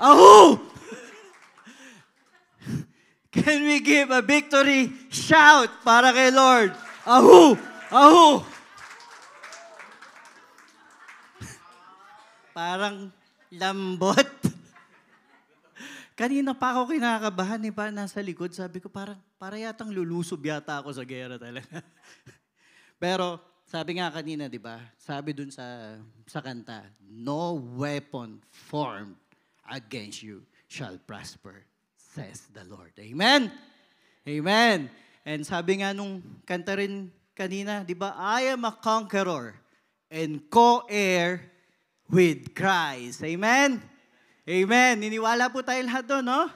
Ahu! Can we give a victory shout para kay Lord? Ahu! Ahu! Parang lambot. Kanina pa ako kinakabahan, ba? Nasa likod, sabi ko, para yatang lulusob yata ako sa gera talaga. Pero, sabi nga kanina, di ba? Sabi dun sa kanta, no weapon formed against you shall prosper, says the Lord. Amen? Amen. And sabi nga nung kanta rin kanina, di ba? I am a conqueror and co-heir with Christ. Amen? Amen. Niniwala po tayo lahat doon, no?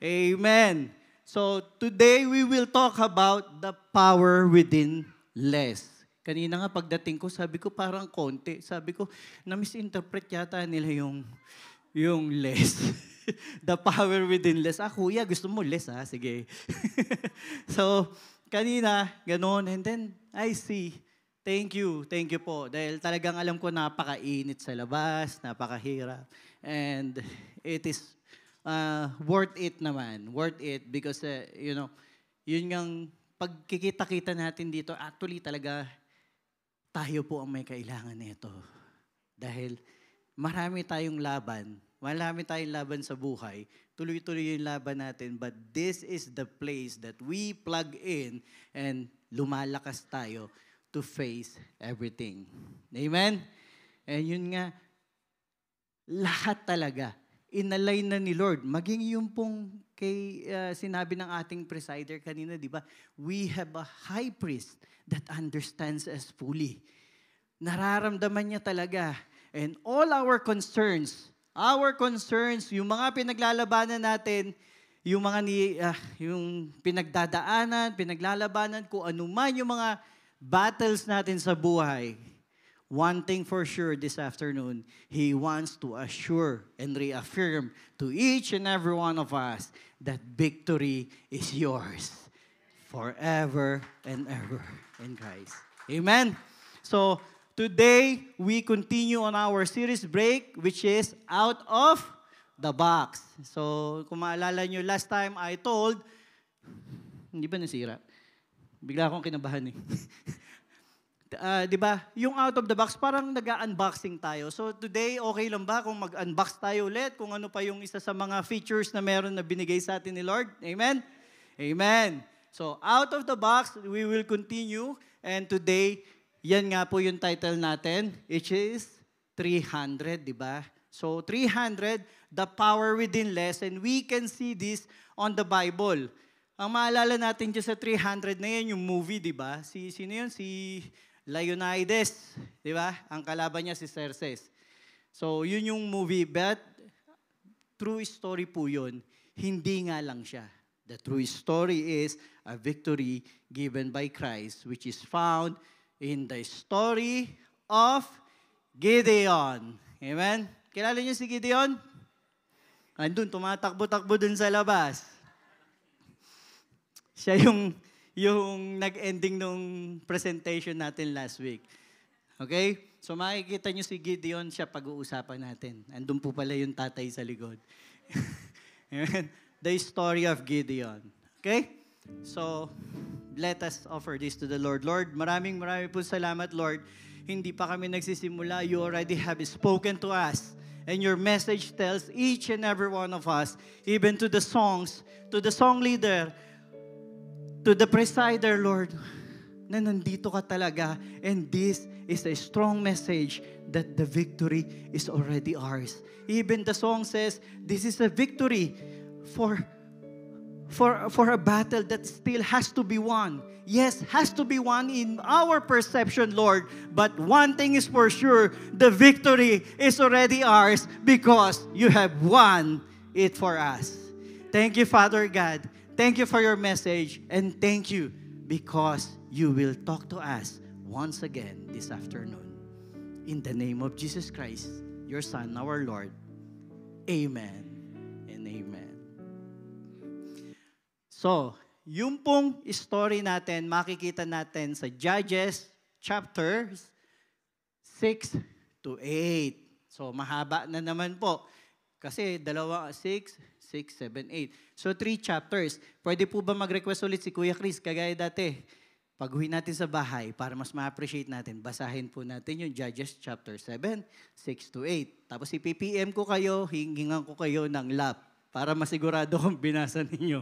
Amen. So, today we will talk about the power within less. Kanina nga pagdating ko, sabi ko parang konti. Sabi ko, na-misinterpret yata nila yung less. The power within less. Kuya, gusto mo less, ha? Sige. So, kanina, ganoon. And then, I see. Thank you po. Dahil talagang alam ko napakainit sa labas, napakahirap. And it is worth it naman. Worth it because, yun yung pagkikita-kita natin dito, actually talaga tayo po ang may kailangan nito. Dahil marami tayong laban sa buhay, tuloy-tuloy yung laban natin, but this is the place that we plug in and lumalakas tayo to face everything. Amen? And yun nga, lahat talaga, inalay na ni Lord. Maging yung pong sinabi ng ating presider kanina, di ba? We have a high priest that understands us fully. Nararamdaman niya talaga. And all our concerns, yung mga pinaglalabanan natin, yung mga yung pinaglalabanan, kung ano man yung mga battles natin sa buhay, one thing for sure this afternoon, He wants to assure and reaffirm to each and every one of us that victory is yours forever and ever in Christ. Amen? So, today, we continue on our series break, which is Out of the Box. So, kung maalala nyo, last time I told, hindi ba nasira? Bigla akong kinabahan eh. Di ba? Yung out of the box, parang nag-unboxing tayo. So today, okay lang ba kung mag-unbox tayo ulit? Kung ano pa yung isa sa mga features na meron na binigay sa atin ni Lord? Amen? Amen. So out of the box, we will continue. And today, yan nga po yung title natin, which is 300, di ba? So 300, the power within less. And we can see this on the Bible. Ang maalala natin dyan sa 300 na yan, yung movie, di ba? Sino yun? Si Leonidas, di ba? Ang kalaban niya si Xerxes. So, yun yung movie, but true story po yun. Hindi nga lang siya. The true story is a victory given by Christ, which is found in the story of Gideon. Amen? Kilala niyo si Gideon? Andun, tumatakbo-takbo dun sa labas. Siya yung nag-ending nung presentation natin last week. Okay? So makikita nyo si Gideon, siya pag-uusapan natin. Andun po pala yung tatay sa likod. The story of Gideon. Okay? So, let us offer this to the Lord. Lord, maraming po salamat, Lord. Hindi pa kami nagsisimula. You already have spoken to us. And your message tells each and every one of us, even to the songs, to the song leader, to the presider, Lord, na nandito ka talaga. And this is a strong message that the victory is already ours. Even the song says, this is a victory for a battle that still has to be won. Yes, has to be won in our perception, Lord. But one thing is for sure, the victory is already ours because you have won it for us. Thank you, Father God. Thank you for your message, and thank you because you will talk to us once again this afternoon. In the name of Jesus Christ, your Son, our Lord. Amen and amen. So, yung pong story natin, makikita natin sa Judges chapters 6 to 8. So, mahaba na naman po. Kasi 6, 6, 7, 8. So 3 chapters. Pwede po ba mag-request ulit si Kuya Chris, kagaya dati? Pag-uwi natin sa bahay, para mas ma-appreciate natin, basahin po natin yung Judges chapter 7, 6 to 8. Tapos ipipm ko kayo, hingingan ko kayo ng lap para masigurado kung binasa ninyo.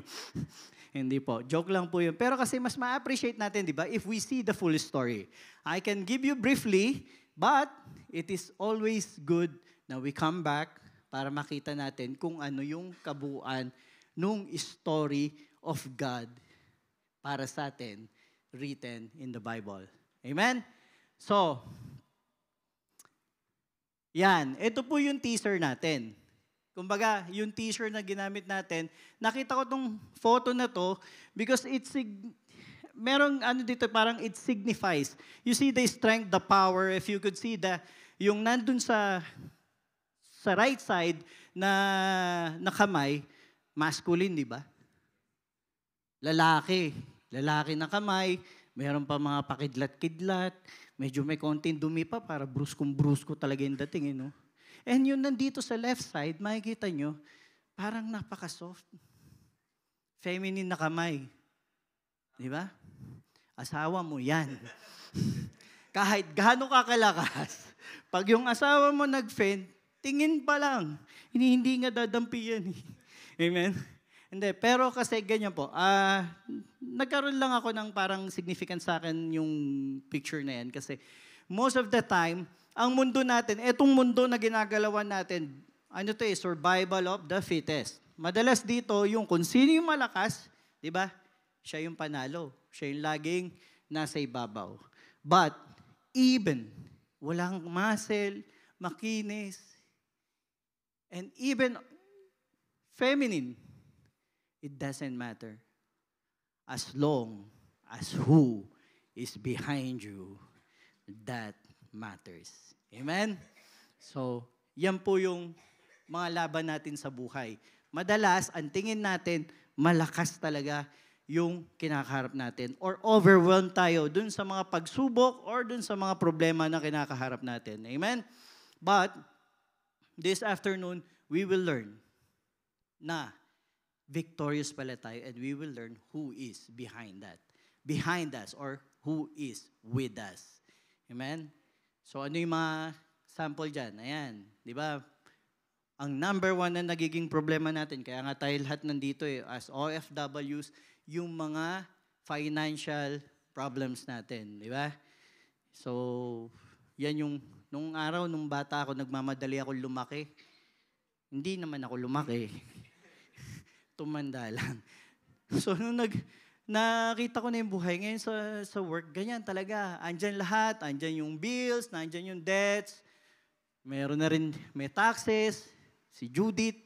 Hindi po. Joke lang po yun. Pero kasi mas ma-appreciate natin, di ba, if we see the full story. I can give you briefly, but it is always good na we come back para makita natin kung ano yung kabuuan nung story of God para sa atin written in the Bible. Amen? So, yan. Ito po yung teaser natin. Kumbaga, yung teaser na ginamit natin, nakita ko tong photo na to because merong ano dito, parang it signifies. You see the strength, the power, if you could see yung nandun sa right side na kamay, masculine, di ba? Lalaki na kamay, mayroon pa mga pakidlat-kidlat, medyo may konting dumi pa, para bruskong-brusko talaga yung dating, no? And yun nandito sa left side, makikita nyo, parang napaka-soft. Feminine na kamay. Di ba? Asawa mo yan. Kahit gaano ka kalakas, pag yung asawa mo nag-faint, tingin pa lang. Hindi nga dadampi yan. Amen? Hindi, pero kasi ganyan po. Nagkaroon lang ako ng parang significant sa akin yung picture na yan. Kasi most of the time, ang mundo natin, etong mundo na ginagalawan natin, survival of the fittest. Madalas dito, yung kung sino yung malakas, di ba? Siya yung panalo. Siya yung laging nasa ibabaw. But, even, walang muscle, makinis, and even feminine, it doesn't matter. As long as who is behind you, that matters. Amen? So, yan po yung mga laban natin sa buhay. Madalas, ang tingin natin, malakas talaga yung kinakaharap natin. Or overwhelmed tayo dun sa mga pagsubok or dun sa mga problema na kinakaharap natin. Amen? But, this afternoon, we will learn na victorious pala tayo, and we will learn who is behind us, or who is with us. Amen? So ano yung mga sample dyan? Ayan, di ba? Ang number one na nagiging problema natin, kaya nga tayo lahat nandito as OFWs, yung mga financial problems natin, di ba? So, yan yung, nung araw, nung bata ako, nagmamadali ako lumaki. Hindi naman ako lumaki. Tumanda lang. So, nung nakita ko na yung buhay ngayon sa work, ganyan talaga. Andyan lahat, andyan yung bills, andyan yung debts, meron na rin, may taxes, si Judith,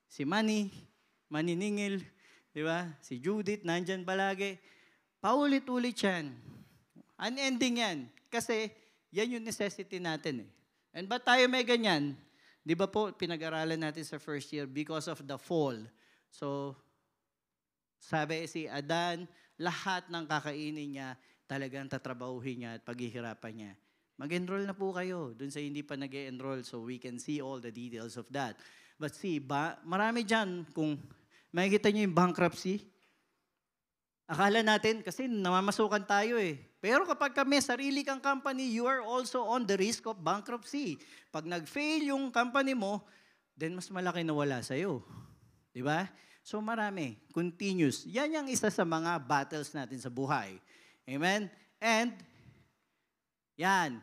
si Maniningil, di ba? Si Judith, nandyan palagi. Paulit-ulit yan. Unending yan. Kasi, yan yung necessity natin. And ba't tayo may ganyan? Di ba po, pinag-aralan natin sa first year because of the fall. So, sabi si Adan, lahat ng kakainin niya, talagang tatrabahuhin niya at paghihirapan niya. Mag-enroll na po kayo dun sa hindi pa nag-enroll so we can see all the details of that. But see, marami dyan, kung makikita niyo yung bankruptcy, akala natin, kasi namamasukan tayo Pero kapag may sarili kang company, you are also on the risk of bankruptcy. Pag nag-fail yung company mo, then mas malaki na wala sa'yo. Di ba? So marami, continuous. Yan yung isa sa mga battles natin sa buhay. Amen? And, yan,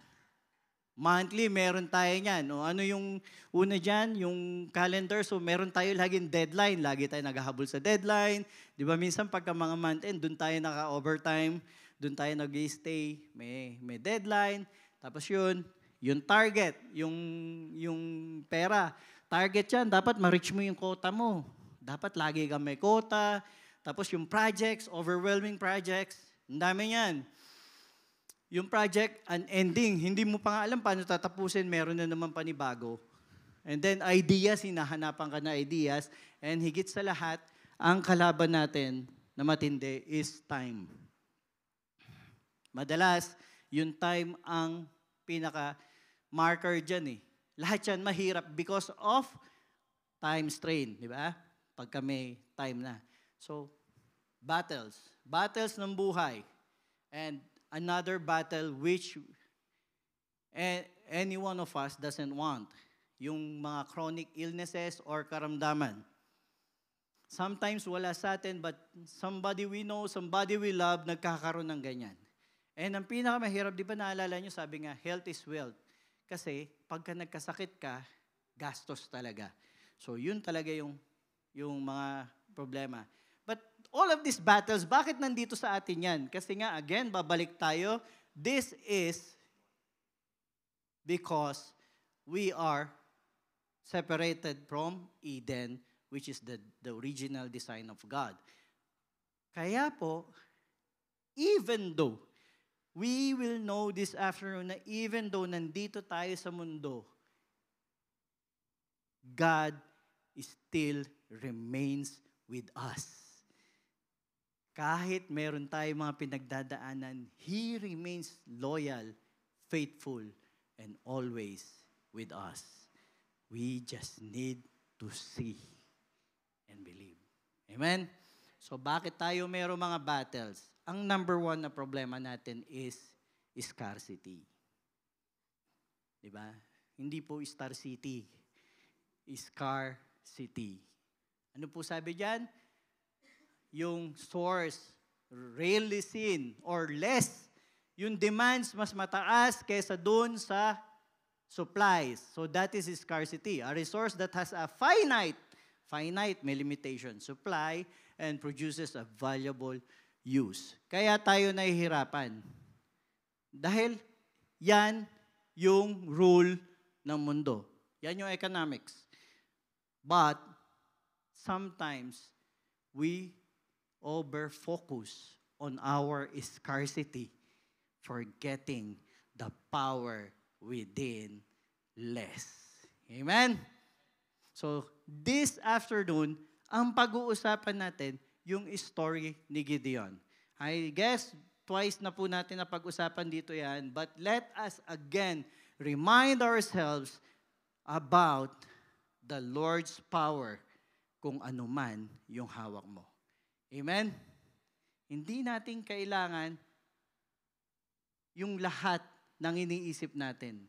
monthly meron tayo niyan. O ano yung una dyan, yung calendar. So meron tayo laging deadline. Lagi tayo naghahabol sa deadline. Di ba minsan pagka mga month end, dun tayo naka-overtime. Dun tayo nag-stay. May deadline. Tapos yung target, yung pera. Target yan, dapat ma-reach mo yung quota mo. Dapat lagi kang may quota. Tapos yung projects, overwhelming projects. Ang dami yan. Yung project, unending. Hindi mo pa nga alam paano tatapusin, meron na naman panibago. And then ideas, hinahanapan ka na ideas. And higit sa lahat, ang kalaban natin na matindi is time. Madalas, yung time ang pinaka-marker dyan Lahat yan mahirap because of time strain, di ba? Pagka may time na. So, battles. Battles ng buhay. And another battle which any one of us doesn't want. Yung mga chronic illnesses or karamdaman. Sometimes wala sa atin, but somebody we know, somebody we love, nagkakaroon ng ganyan. And ang pinakamahirap, di ba naalala nyo, sabi nga, health is wealth. Kasi pagka nagkasakit ka, gastos talaga. So yun talaga yung mga problema. But all of these battles, bakit nandito sa atin yan? Kasi nga, again, babalik tayo. This is because we are separated from Eden, which is the original design of God. Kaya po, even though, we will know this afternoon na even though nandito tayo sa mundo, God still remains with us. Kahit meron tayong mga pinagdadaanan, He remains loyal, faithful, and always with us. We just need to see and believe. Amen? So bakit tayo meron mga battles? Ang number one na problema natin is scarcity. Diba? Hindi po Star City. Scarcity. Ano po sabi dyan? Yung source, rarely seen, or less. Yung demands mas mataas kaysa dun sa supplies. So that is scarcity. A resource that has a finite, may limitation, supply, and produces a valuable use. Kaya tayo nahihirapan. Dahil yan yung rule ng mundo. Yan yung economics. But sometimes we over-focus on our scarcity, forgetting the power within less. Amen? So, this afternoon, ang pag-uusapan natin, yung story ni Gideon. I guess, twice na po natin na pag-usapan dito yan, but let us again remind ourselves about the Lord's power kung ano man yung hawak mo. Amen? Hindi natin kailangan yung lahat ng iniisip natin.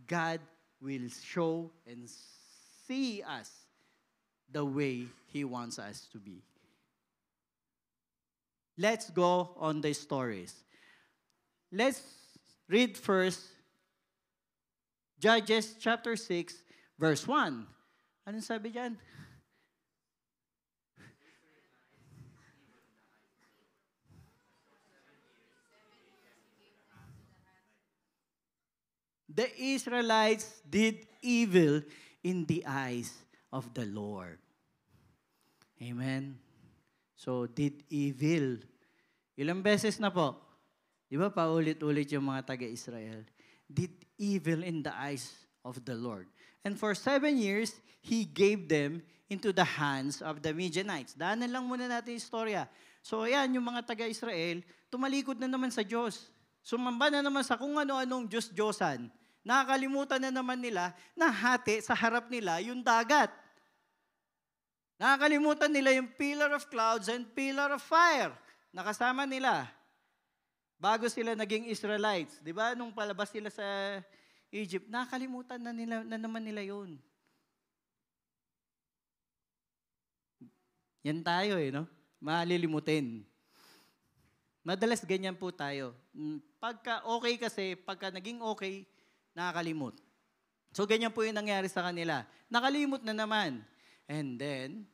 God will show and see us the way He wants us to be. Let's go on the stories. Let's read first Judges chapter 6, verse 1. Anong sabi dyan? The Israelites did evil in the eyes of the Lord. Amen. So, did evil. Ilang beses na po? Di ba paulit-ulit yung mga taga-Israel? Did evil in the eyes of the Lord. And for 7 years, He gave them into the hands of the Midianites. Daanan lang muna natin yung istorya. So, ayan, yung mga taga-Israel, tumalikod na naman sa Diyos. Sumamba na naman sa kung ano-anong Diyos-Diyosan. Nakakalimutan na naman nila na hati sa harap nila yung dagat. Nakakalimutan nila yung pillar of clouds and pillar of fire. Nakasama nila. Bago sila naging Israelites. Di ba? Nung palabas sila sa Egypt, nakakalimutan na naman nila yun. Yan tayo no? Malilimutin. Madalas ganyan po tayo. Pagka okay kasi, pagka naging okay, nakakalimot. So ganyan po yung nangyari sa kanila. Nakalimot na naman. And then,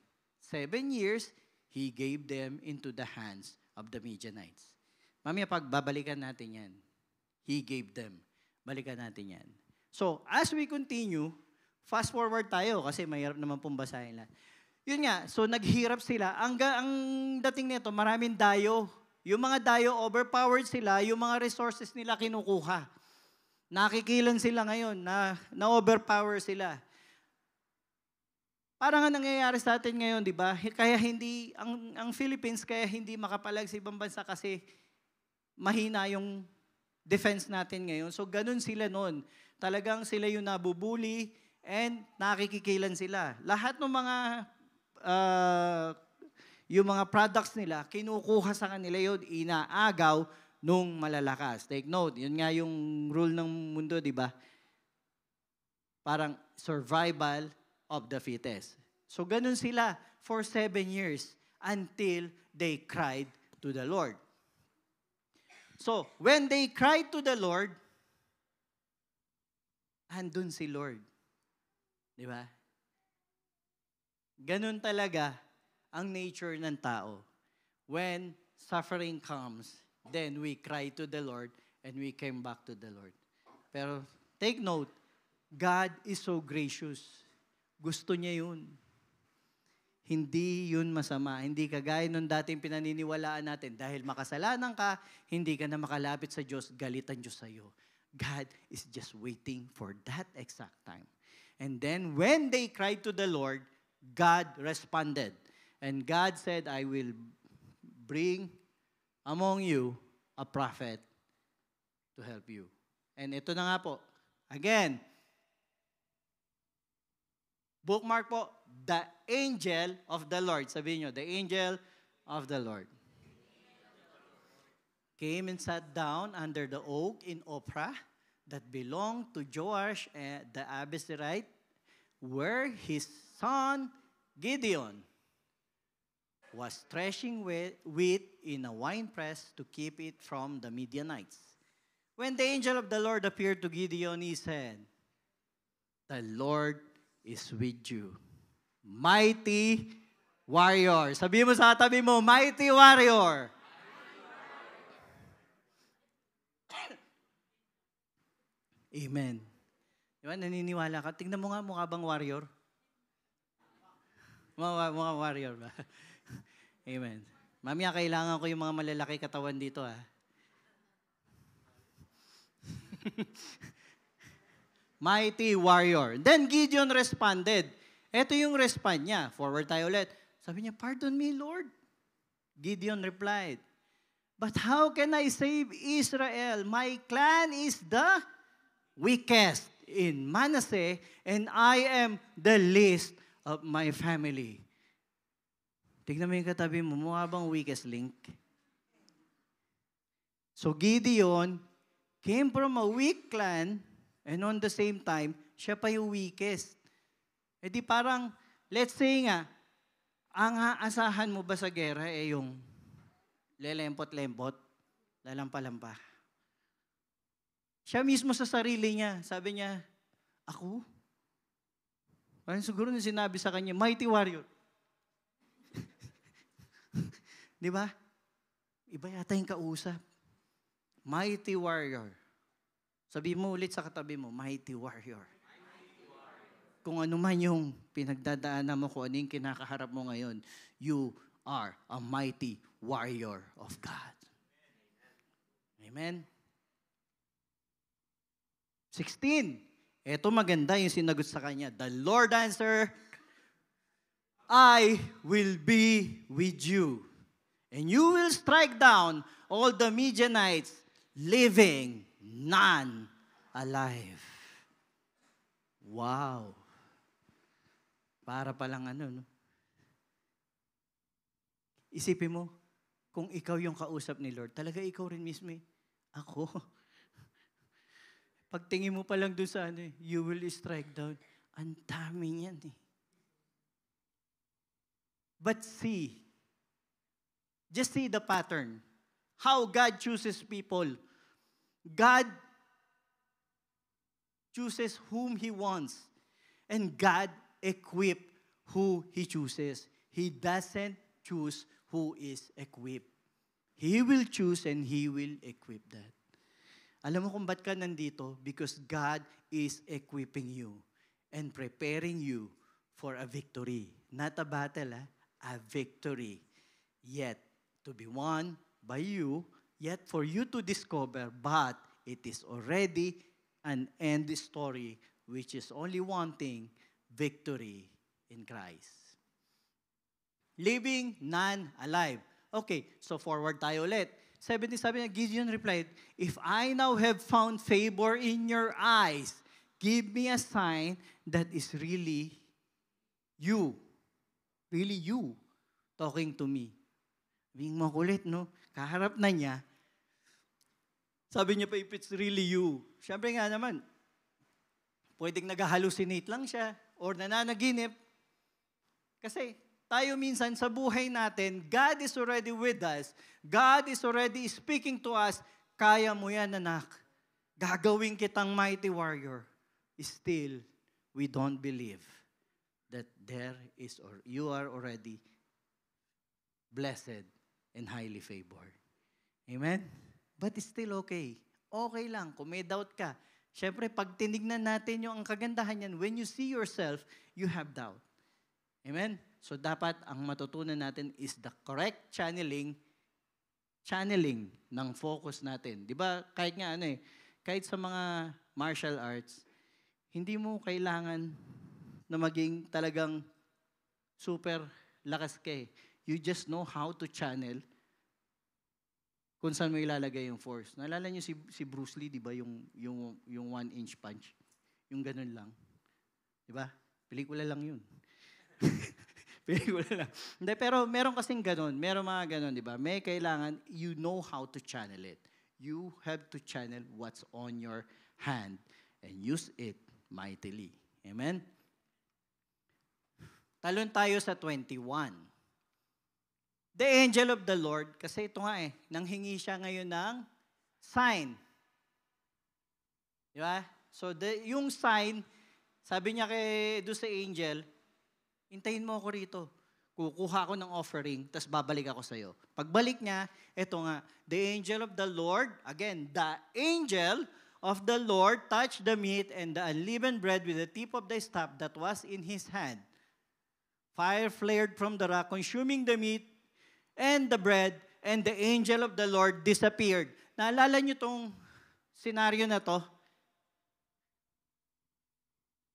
7 years, He gave them into the hands of the Midianites. Mamaya pagbabalikan natin yan. He gave them. Balikan natin yan. So, as we continue, fast forward tayo kasi mahirap naman pong basahin lang. Yun nga, so naghirap sila. Ang dating nito, maraming dayo. Yung mga dayo, overpowered sila, yung mga resources nila kinukuha. Nakikilan sila ngayon na overpower sila. Parang nga nangyayari sa atin ngayon, di ba? Kaya hindi, ang Philippines kaya hindi makapalag sa ibang bansa kasi mahina yung defense natin ngayon. So ganun sila noon. Talagang sila yung nabubuli And nakikikilan sila. Lahat ng mga yung mga products nila, kinukuha sa kanila yun, inaagaw nung malalakas. Take note, yun nga yung rule ng mundo, di ba? Parang survival of the fittest. So ganun sila for 7 years until they cried to the Lord. So, when they cried to the Lord, andun si Lord. Di ba? Ganun talaga ang nature ng tao. When suffering comes, then we cry to the Lord and we came back to the Lord. Pero take note, God is so gracious. Gusto niya yun. Hindi yun masama. Hindi kagaya nung dating pinaniniwalaan natin. Dahil makasalanan ka, hindi ka na makalapit sa Diyos, galit ang Diyos sa'yo. God is just waiting for that exact time. And then when they cried to the Lord, God responded. And God said, I will bring among you a prophet to help you. And ito na nga po. Again, bookmark po, the angel of the Lord. Sabihin nyo, the angel of the Lord came and sat down under the oak in Ophrah that belonged to Joash the Abiezrite, where his son Gideon was threshing wheat in a winepress to keep it from the Midianites. When the angel of the Lord appeared to Gideon, he said, the Lord is with you. Mighty warrior. Sabihin mo sa tabi mo, mighty warrior. Amen. Diba, naniniwala ka? Tingnan mo nga, mukha bang warrior? Mukha warrior ba? Amen. Mamaya, kailangan ko yung mga malalaki katawan dito, ha? Mighty warrior. Then Gideon responded. Ito yung respond niya. Forward tayo ulit. Sabi niya, pardon me, Lord. Gideon replied, but how can I save Israel? My clan is the weakest in Manasseh, and I am the least of my family. Tignan mo yung katabi mo, mukha bang weakest link? So Gideon came from a weak clan, and on the same time, siya pa yung weakest. E di parang, let's say nga, ang aasahan mo ba sa gera yung lelempot-lempot, lalampa-lampa. Siya mismo sa sarili niya, sabi niya, ako? Parang siguro na sinabi sa kanya, mighty warrior. Di ba? Iba yata yung kausap. Mighty warrior. Sabi mo ulit sa katabi mo, mighty warrior. Kung ano man yung pinagdadaanan mo, kung ano yung kinakaharap mo ngayon, you are a mighty warrior of God. Amen? 16. Ito maganda yung sinagot sa kanya. The Lord answered, I will be with you, and you will strike down all the Midianites, living, none alive. Wow. Para palang ano, no? Isipin mo, kung ikaw yung kausap ni Lord, talaga ikaw rin mismo eh. Ako. Pagtingin mo pa lang doon sa ano, you will strike down. Ang dami niyan eh. But just see the pattern. How God chooses people. God chooses whom He wants. And God equips who He chooses. He doesn't choose who is equipped. He will choose and He will equip that. Alam mo kung ba't ka nandito? Because God is equipping you and preparing you for a victory. Not a battle, a victory. Yet to be won by you, yet for you to discover, but it is already an end story, which is only one thing, victory in Christ. Living, none alive. Okay, so forward tayo ulit. 77 na Gideon replied, if I now have found favor in your eyes, Give me a sign that is really you. Really you talking to me. Being makulit, no? Kaharap na niya. Sabi niya pa, if it's really you. Siyempre nga naman, pwedeng nag-hallucinate lang siya or nananaginip. Kasi tayo minsan sa buhay natin, God is already with us. God is already speaking to us. Kaya mo yan, anak. Gagawin kitang mighty warrior. Still, we don't believe that there is or you are already blessed and highly favored. Amen? But it's still okay. Okay lang kung may doubt ka. Siyempre, pag tinignan natin yung ang kagandahan yan, when you see yourself, you have doubt. Amen? So dapat ang matutunan natin is the correct channeling ng focus natin. Di ba? Kahit sa mga martial arts, hindi mo kailangan na maging talagang super lakas ka eh. You just know how to channel kung saan mo ilalagay yung force. Naalala niyo si Bruce Lee, di ba? Yung 1-inch punch. Yung ganun lang. Di ba? Pelikula lang yun. Pelikula lang. Hindi, pero meron kasing ganun. Meron mga ganun, di ba? May kailangan, you know how to channel it. You have to channel what's on your hand and use it mightily. Amen? Talon tayo sa 21. The angel of the Lord, kasi ito nga nanghingi siya ngayon ng sign. Di ba? So, yung sign, sabi niya doon sa angel, hintayin mo ako rito. Kukuha ako ng offering, tapos babalik ako sa'yo. Pagbalik niya, ito nga, the angel of the Lord, again, the angel of the Lord touched the meat and the unleavened bread with the tip of the staff that was in his hand. Fire flared from the rock, consuming the meat and the bread, and the angel of the Lord disappeared. Naalala niyo tong senaryo na to?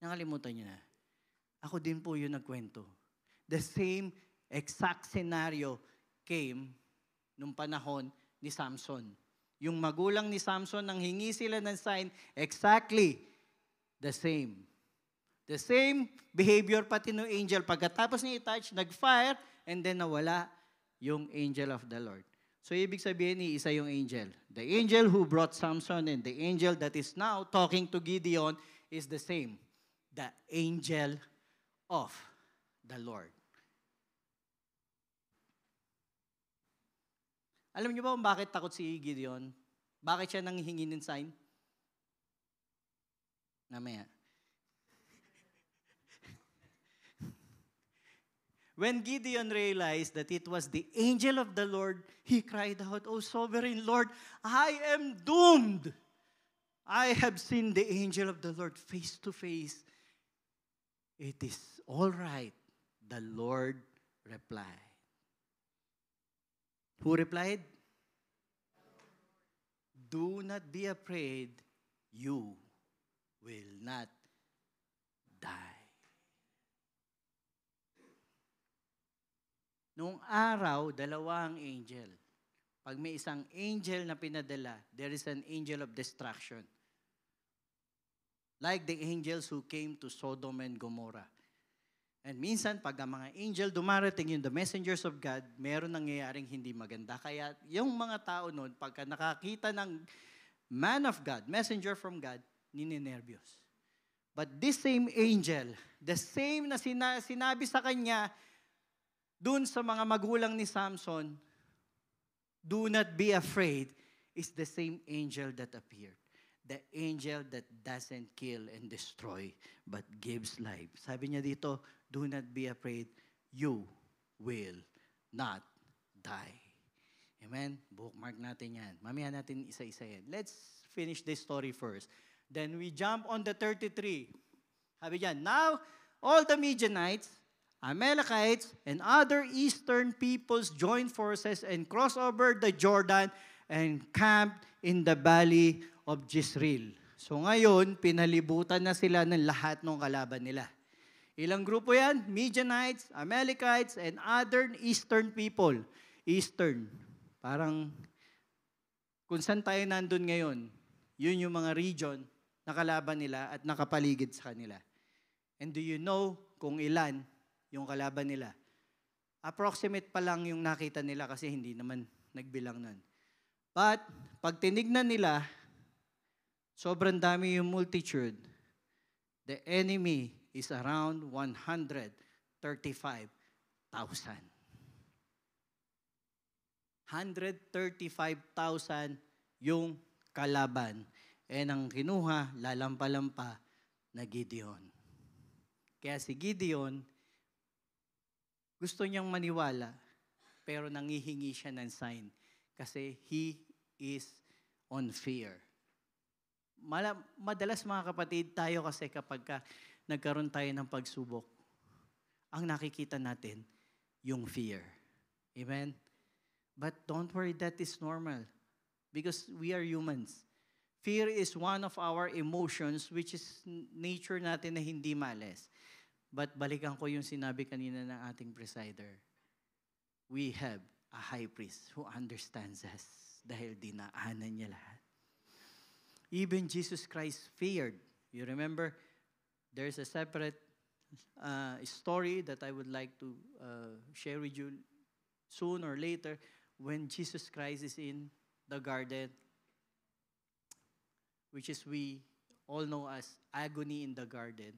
Nakalimutan niyo na. Ako din po yung nagkwento. The same exact scenario came nung panahon ni Samson. Yung magulang ni Samson, nang hingi sila ng sign, exactly the same. The same behavior pati ng angel. Pagkatapos niya i-touch, nag-fire, and then nawala yung angel of the Lord. So, ibig sabihin isa yung angel. The angel who brought Samson and the angel that is now talking to Gideon is the same. The angel of the Lord. Alam niyo ba kung bakit takot si Gideon? Bakit siya nanghihingi ng sign? Namaya. When Gideon realized that it was the angel of the Lord, he cried out, "O sovereign Lord, I am doomed. I have seen the angel of the Lord face to face." It is all right, the Lord replied. Who replied? Do not be afraid, you will not die. Noong araw, dalawang angel. Pag may isang angel na pinadala, there is an angel of destruction. Like the angels who came to Sodom and Gomorrah. And minsan, pag ang mga angel dumarating, yung the messengers of God, meron nangyayaring hindi maganda. Kaya yung mga tao noon, pagka nakakita ng man of God, messenger from God, ninenervyos. But this same angel, the same na sinabi sa kanya, dun sa mga magulang ni Samson, do not be afraid, is the same angel that appeared. The angel that doesn't kill and destroy, but gives life. Sabi niya dito, do not be afraid, you will not die. Amen? Bookmark natin yan. Mamaya natin isa-isa yan. Let's finish this story first. Then we jump on the 33. Sabi niya, now all the Midianites, Amalekites, and other eastern peoples joined forces and crossed over the Jordan and camped in the valley of Jezreel. So ngayon, pinalibutan na sila ng lahat ng kalaban nila. Ilang grupo yan? Midianites, Amalekites, and other eastern people. Eastern. Parang kung saan tayo nandun ngayon, yun yung mga region na na kalaban nila at nakapaligid sa kanila. And do you know kung ilan yung kalaban nila? Approximate pa lang yung nakita nila kasi hindi naman nagbilang nun. But, pag tinignan nila, sobrang dami yung multitude. The enemy is around 135,000. 135,000 yung kalaban. And ang kinuha, lalampa-lampa na Gideon. Kaya si Gideon, gusto niyang maniwala, pero nangihingi siya ng sign. Kasi he is on fear. Madalas mga kapatid, tayo kasi kapag nagkaroon tayo ng pagsubok, ang nakikita natin, yung fear. Amen? But don't worry, that is normal. Because we are humans. Fear is one of our emotions which is nature natin na hindi malis. But balikan ko yung sinabi kanina ng ating presider. We have a high priest who understands us dahil dinaanan niya lahat. Even Jesus Christ feared. You remember, there's a separate story that I would like to share with you soon or later when Jesus Christ is in the garden, which is we all know as agony in the garden.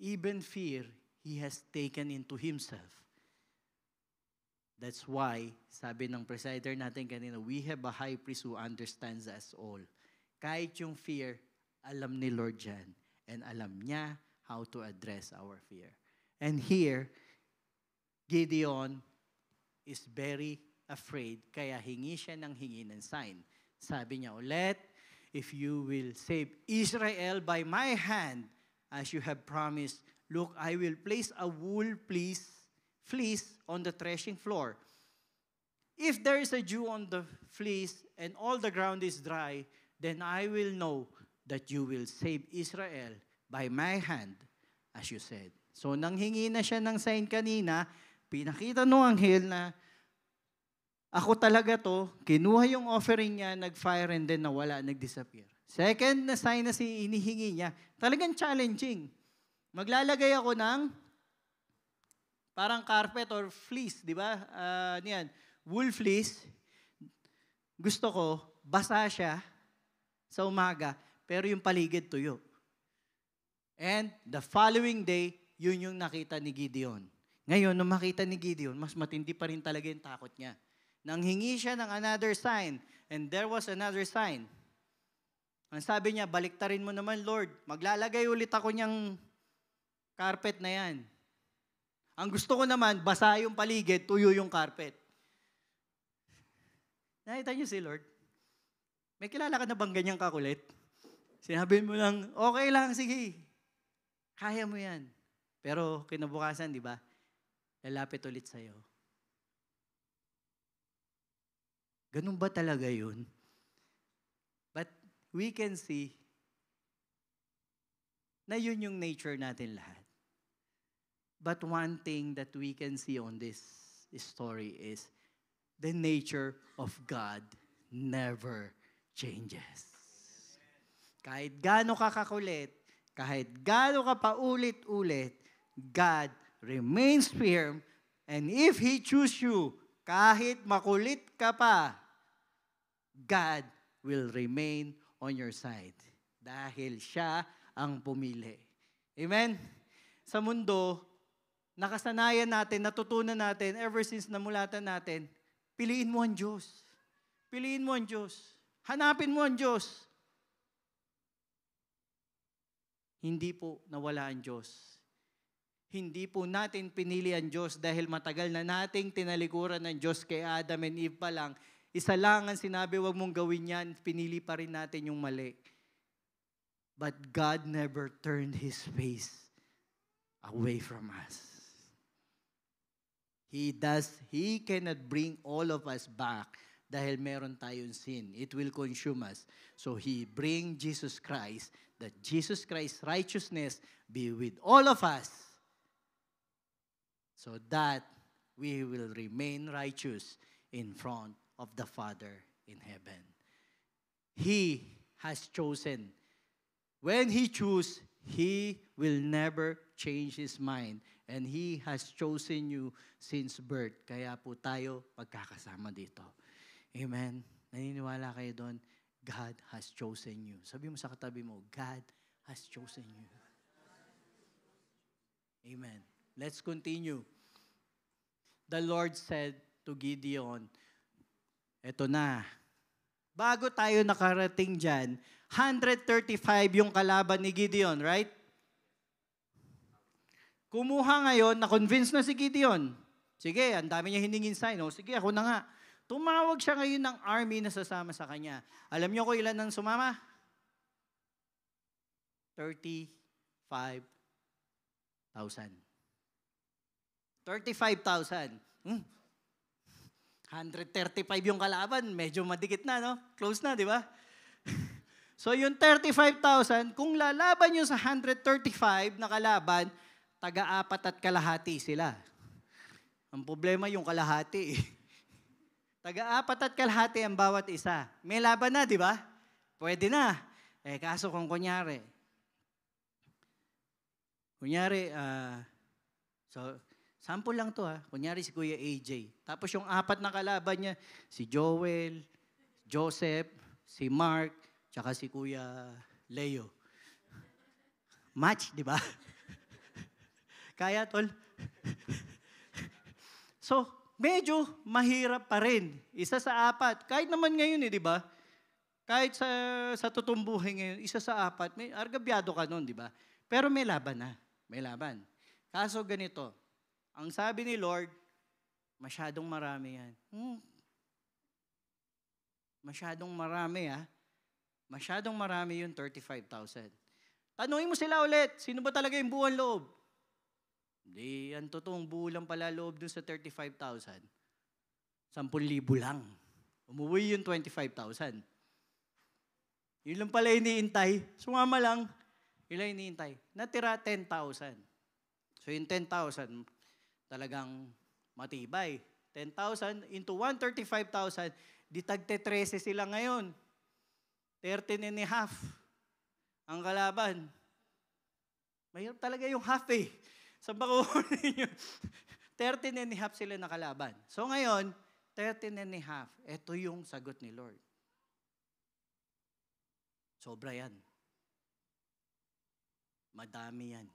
Even fear, he has taken into himself. That's why, sabi ng presider natin kanina, we have a high priest who understands us all. Kahit yung fear, alam ni Lord yan. And alam niya how to address our fear. And here, Gideon is very afraid, kaya hingi siya ng sign. Sabi niya ulit, if you will save Israel by my hand, as you have promised, look, I will place a wool fleece on the threshing floor. If there is a dew on the fleece and all the ground is dry, then I will know that you will save Israel by my hand, as you said. So, nanghingi na siya ng sign kanina, pinakita nung anghel na ako talaga to, kinuha yung offering niya, nag-fire and then nawala, nag-disappear. Second na sign na inihingi niya, talagang challenging. Maglalagay ako ng parang carpet or fleece, di ba? Niyan, wool fleece. Gusto ko, basa siya sa umaga, pero yung paligid tuyo. And the following day, yun yung nakita ni Gideon. Ngayon, nung makita ni Gideon, mas matindi pa rin talaga yung takot niya. Nanghingi siya ng another sign, and there was another sign. Ang sabi niya, baliktarin mo naman, Lord. Maglalagay ulit ako niyang carpet na yan. Ang gusto ko naman, basa yung paligid, tuyo yung carpet. Nakita niyo si Lord? May kilala ka na bang ganyang kakulit? Sinabi mo lang, okay lang, sige. Kaya mo yan. Pero kinabukasan, di ba? Lalapit ulit sa'yo. Ganun ba talaga yun? But we can see na yun yung nature natin lahat. But one thing that we can see on this story is the nature of God never changes. Kahit gaano ka kakulit, kahit gaano ka paulit-ulit, God remains firm, and if He chooses you, kahit makulit ka pa, God will remain on your side. Dahil siya ang pumili. Amen? Sa mundo, nakasanayan natin, natutunan natin, ever since namulatan natin, piliin mo ang Diyos. Piliin mo ang Diyos. Hanapin mo ang Diyos. Hindi po nawala ang Diyos. Hindi po natin pinili ang Diyos dahil matagal na nating tinalikuran ng Diyos kay Adam and Eve pa lang. Isa lang ang sinabi, wag mong gawin yan, pinili pa rin natin yung mali. But God never turned His face away from us. He cannot bring all of us back dahil meron tayong sin. It will consume us. So He bring Jesus Christ, that Jesus Christ's righteousness be with all of us, so that we will remain righteous in front of the Father in heaven. He has chosen When He choose, He will never change His mind. And He has chosen you since birth. Kaya po tayo magkakasama dito. Amen. Naniniwala kayo doon? God has chosen you. Sabi mo sa katabi mo, God has chosen you. Amen. Let's continue. The Lord said to Gideon, eto na, bago tayo nakarating dyan, 135 yung kalaban ni Gideon, right? Kumuha ngayon, na-convince na si Gideon. Sige, ang dami niya hiningin sign. O, sige, ako na nga. Tumawag siya ngayon ng army na sasama sa kanya. Alam niyo ko ilan ang sumama? 35,000. 35,000. 135 yung kalaban. Medyo madikit na, no? Close na, di ba? So yung 35,000, kung lalaban nyo sa 135 na kalaban, taga-4 at kalahati sila. Ang problema yung kalahati. Taga-4 at kalahati ang bawat isa. May laban na, di ba? Pwede na. Kaso kung kunyari, so, sample lang to ha. Kunyari si Kuya AJ. Tapos yung 4 na kalaban niya, si Joel, Joseph, si Mark, tsaka si Kuya Leo. Match, di ba? Kaya, tol? So, medyo mahirap pa rin. Isa sa 4. Kahit naman ngayon di ba? Kahit sa totoong buhay ngayon, isa sa 4, may argabyado ka nun, di ba? Pero may laban na. May laban. Kaso ganito, ang sabi ni Lord, masyadong marami yan. Masyadong marami Masyadong marami yung 35,000. Tanungin mo sila ulit, sino ba talaga yung buwan loob? Hindi, ang totoong buo lang pala loob dun sa 35,000. 10,000 lang. Umuwi yung 25,000. Yun lang pala iniintay. Sumama lang. Ilan iniintay? Natira 10,000. So yung 10,000, talagang matibay. 10,000 into 135,000, di tagte 13 sila ngayon. 13 and a half ang kalaban. Mahirap talaga yung half Saan ba kukunin nyo? 13 and a half sila na kalaban. So ngayon, 13 and a half. Ito yung sagot ni Lord. Sobra yan. Madami yan.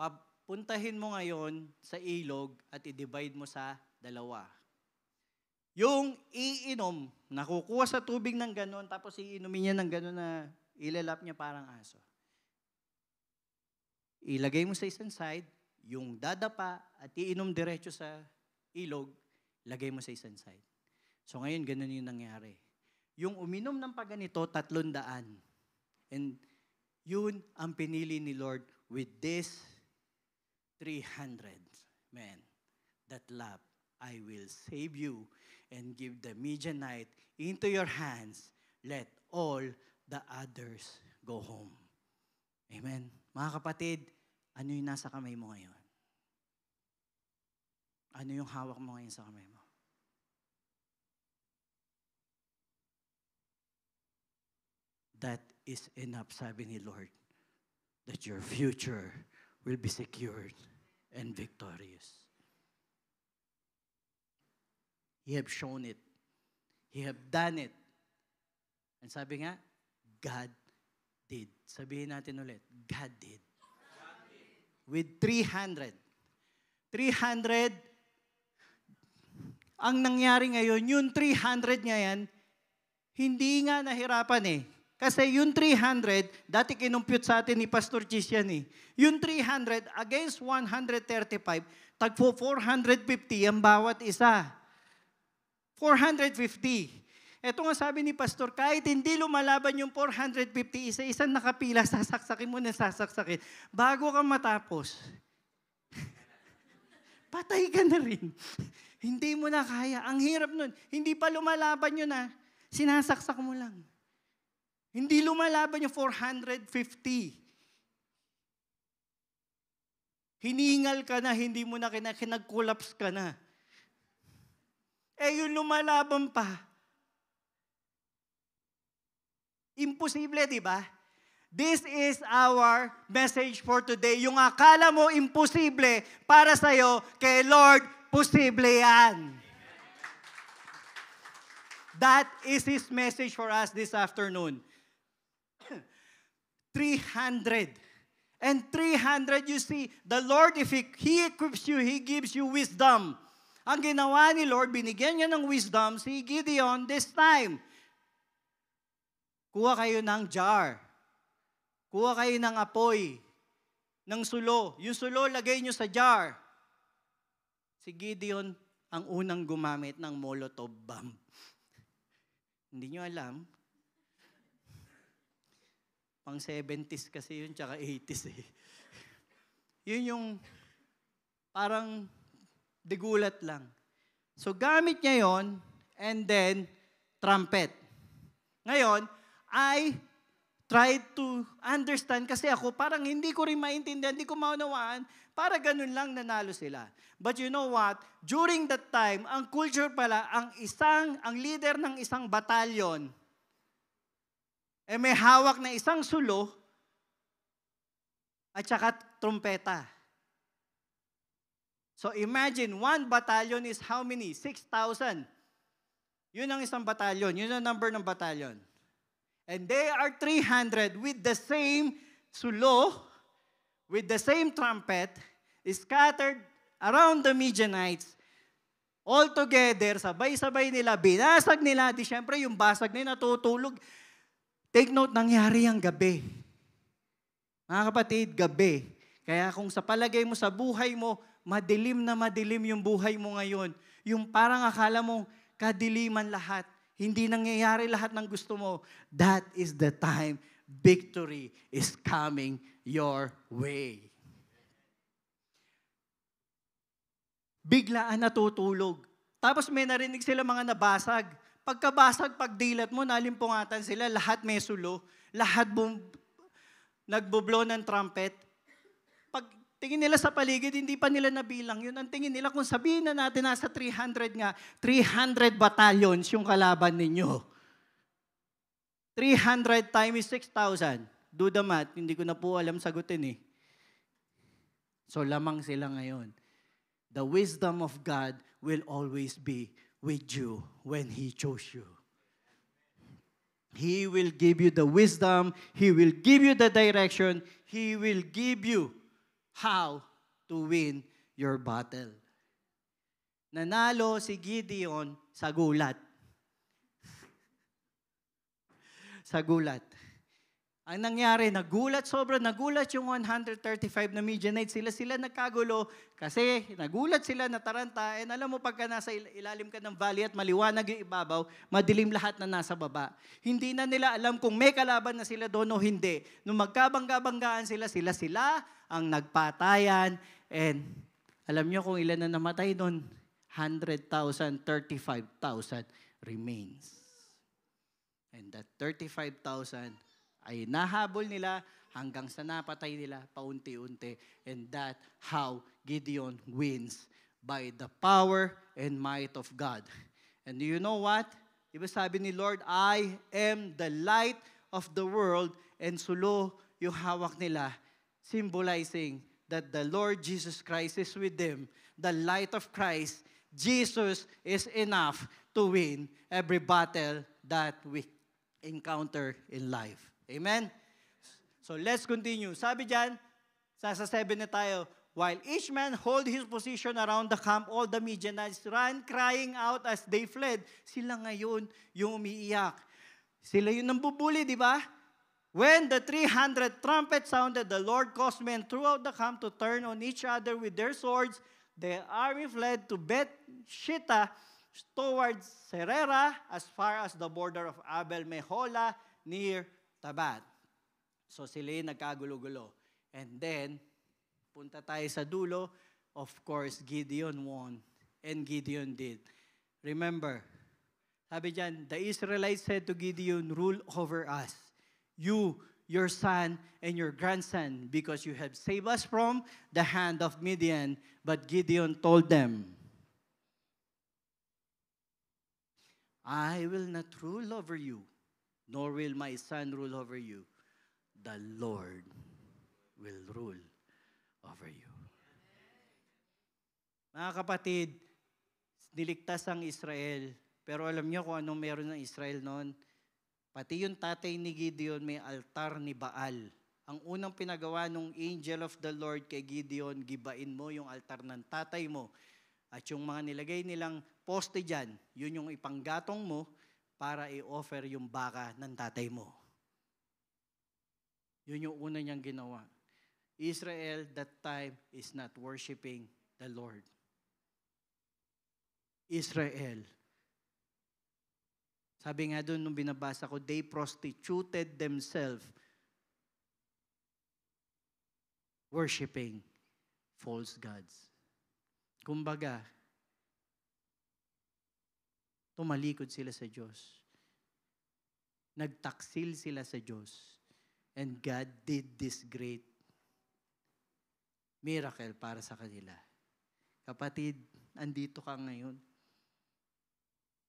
Papuntahin mo ngayon sa ilog at i-divide mo sa 2. Yung iinom, nakukuha sa tubig ng gano'n, tapos iinumin niya ng gano'n na ilalap niya parang aso. Ilagay mo sa isang side, yung dadapa at iinom diretso sa ilog, lagay mo sa isang side. So ngayon, gano'n yung nangyari. Yung uminom ng paganito, 300. And yun ang pinili ni Lord with this 300 men that love. I will save you and give the Midianite into your hands. Let all the others go home. Amen. Mga kapatid, ano yung nasa kamay mo ngayon? Ano yung hawak mo ngayon sa kamay mo? That is enough, sabi ni Lord, that your future will be secured and victorious. He have shown it. He have done it. And sabi nga, God did. Sabihin natin ulit, God did. With 300. 300, ang nangyari ngayon, yung 300 nga yan, hindi nga nahirapan Kasi yung 300, dati kinumpute sa atin ni Pastor Chis yan Yung 300 against 135, tagpo 450 ang bawat isa. 450. Ito nga sabi ni Pastor, kahit hindi lumalaban yung 450, isa-isang nakapila, sasaksakin mo na sasaksakin. Bago ka matapos, patay ka na rin. Hindi mo na kaya. Ang hirap nun. Hindi pa lumalaban yun sinasaksak mo lang. Hindi lumalaban yung 450. Hiningal ka na, hindi mo na kinag-collapse ka na. Yung lumalaban pa, Imposible, di ba? This is our message for today. Yung akala mo imposible para sa'yo, kay Lord, posible yan. That is His message for us this afternoon. 300. And 300, you see, the Lord, if He equips you, He gives you wisdom. Ang ginawa ni Lord, binigyan niya ng wisdom si Gideon this time. Kuha kayo ng jar. Kuha kayo ng apoy, ng sulo. Yung sulo, lagay nyo sa jar. Si Gideon ang unang gumamit ng Molotov bomb. Hindi nyo alam. Pang 70s kasi yun, tsaka 80s eh. Yun yung parang digulat lang. So gamit niya yon, and then trumpet. Ngayon, I tried to understand kasi ako parang hindi ko rin maintindihan, hindi ko maunawaan, para ganun lang nanalo sila. But you know what? During that time, ang culture pala, ang leader ng isang batalyon, may hawak na isang sulo at saka trumpeta. So imagine, one battalion is how many? 6,000. Yun ang isang batalyon. Yun ang number ng batalyon. And they are 300 with the same sulo, with the same trumpet, scattered around the Midianites. All together, sabay-sabay nila, binasag nila. Di syempre yung basag nila natutulog. Take note, nangyari ang gabi. Mga kapatid, gabi. Kaya kung sa palagay mo, sa buhay mo, madilim na madilim yung buhay mo ngayon. Yung parang akala mo, kadiliman lahat. Hindi nangyayari lahat ng gusto mo. That is the time victory is coming your way. Biglaan natutulog. Tapos may narinig sila mga nabasag. Pagkabasag, pagdilat mo, nalimpungatan sila, lahat may sulo, lahat nagbublo ng trumpet. Pag tingin nila sa paligid, hindi pa nila nabilang yun. Ang tingin nila, kung sabihin na natin nasa 300 nga, 300 battalions yung kalaban ninyo. 300 times 6,000. Do the math, hindi ko na po alam sagutin eh. So lamang sila ngayon. The wisdom of God will always be with you when He chose you. He will give you the wisdom. He will give you the direction. He will give you how to win your battle. Nanalo si Gideon sa gulat. Sa gulat. Ang nangyari, sobrang nagulat yung 135 na Midianites. Sila nagkagulo kasi nagulat sila, nataranta. And alam mo, pagka nasa ilalim ka ng valley at maliwanag yung ibabaw, madilim lahat na nasa baba. Hindi na nila alam kung may kalaban na sila doon o hindi. Nung magkabangga-banggaan sila ang nagpatayan. And alam nyo kung ilan na namatay doon? 100,000, 35,000 remains. And that 35,000 ay nahabol nila hanggang sa napatay nila paunti-unti. And that how Gideon wins by the power and might of God. And do you know what? Diba sabi ni Lord, I am the light of the world, and sulo yung hawak nila, symbolizing that the Lord Jesus Christ is with them. The light of Christ, Jesus is enough to win every battle that we encounter in life. Amen? So let's continue. Sabi dyan, sa 7 na tayo, while each man hold his position around the camp, all the Midianites ran crying out as they fled. Sila ngayon yung umiiyak. Sila yung nambubuli, di ba? When the 300 trumpets sounded, the Lord caused men throughout the camp to turn on each other with their swords. The army fled to Beth-shittah towards Serera as far as the border of Abel-Meholah near Tabat. So sila yung nagkagulo-gulo. And then, punta tayo sa dulo. Of course, Gideon won. And Gideon did. Remember, sabi dyan, the Israelites said to Gideon, rule over us. You, your son, and your grandson, because you have saved us from the hand of Midian. But Gideon told them, I will not rule over you, nor will my son rule over you. The Lord will rule over you. Mga kapatid, niligtas ang Israel. Pero alam niyo kung anong meron ng Israel noon? Pati yung tatay ni Gideon may altar ni Baal. Ang unang pinagawa nung angel of the Lord kay Gideon, gibain mo yung altar ng tatay mo. At yung mga nilagay nilang poste dyan, yun yung ipanggatong mo para i-offer yung baka ng tatay mo. Yun yung una niyang ginawa. Israel that time is not worshiping the Lord. Israel. Sabi nga doon nung binabasa ko, they prostituted themselves worshiping false gods. Kumbaga, tumalikod sila sa Diyos. Nagtaksil sila sa Diyos. And God did this great miracle para sa kanila. Kapatid, andito ka ngayon.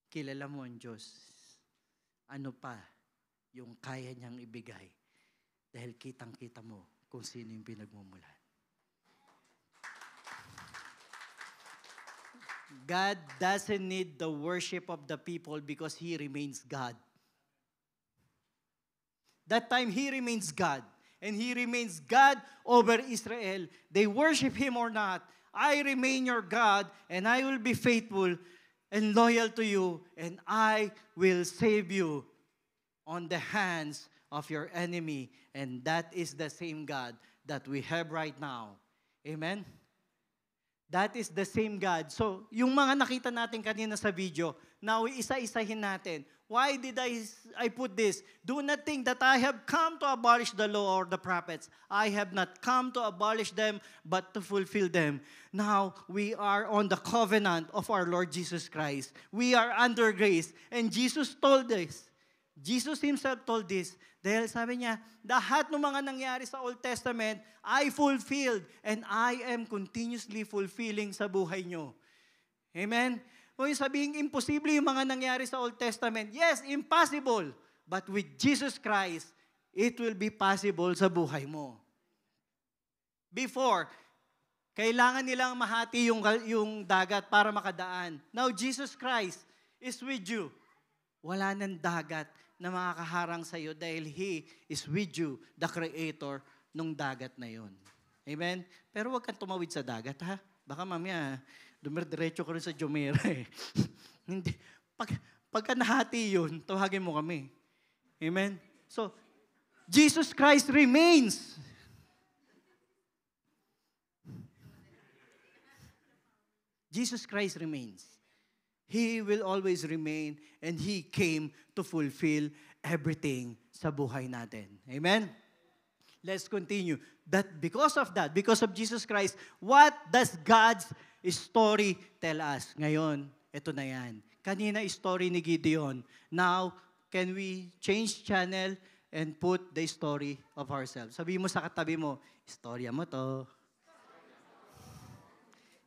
Kilala mo ang Diyos. Ano pa yung kaya niyang ibigay? Dahil kitang-kita mo kung sino yung pinagmumulan. God doesn't need the worship of the people because He remains God. That time, He remains God. And He remains God over Israel. They worship Him or not. I remain your God, and I will be faithful and loyal to you, and I will save you on the hands of your enemy. And that is the same God that we have right now. Amen? That is the same God. So, yung mga nakita natin kanina sa video, now isa-isahin natin. Why did I put this? Do not think that I have come to abolish the law or the prophets. I have not come to abolish them, but to fulfill them. Now, we are on the covenant of our Lord Jesus Christ. We are under grace. And Jesus told this. Jesus Himself told this. Dahil sabi niya, lahat ng mga nangyari sa Old Testament, I fulfilled and I am continuously fulfilling sa buhay nyo. Amen? Kung yung sabihin, imposible yung mga nangyari sa Old Testament, yes, impossible. But with Jesus Christ, it will be possible sa buhay mo. Before, kailangan nilang mahati yung dagat para makadaan. Now, Jesus Christ is with you. Wala nang dagat na makakaharang sa iyo dahil He is with you, the Creator nung dagat na yon. Amen? Pero huwag kang tumawid sa dagat, ha? Baka mamaya, dumiretso ka rin sa Jumeirah eh. Hindi. Pagka nahati yun, tawagin mo kami. Amen? So, Jesus Christ remains. Jesus Christ remains. He will always remain and He came to fulfill everything sa buhay natin. Amen? Let's continue. Because of Jesus Christ, what does God's story tell us? Ngayon, ito na yan. Kanina, story ni Gideon. Now, can we change channel and put the story of ourselves? Sabi mo sa katabi mo, istorya mo to.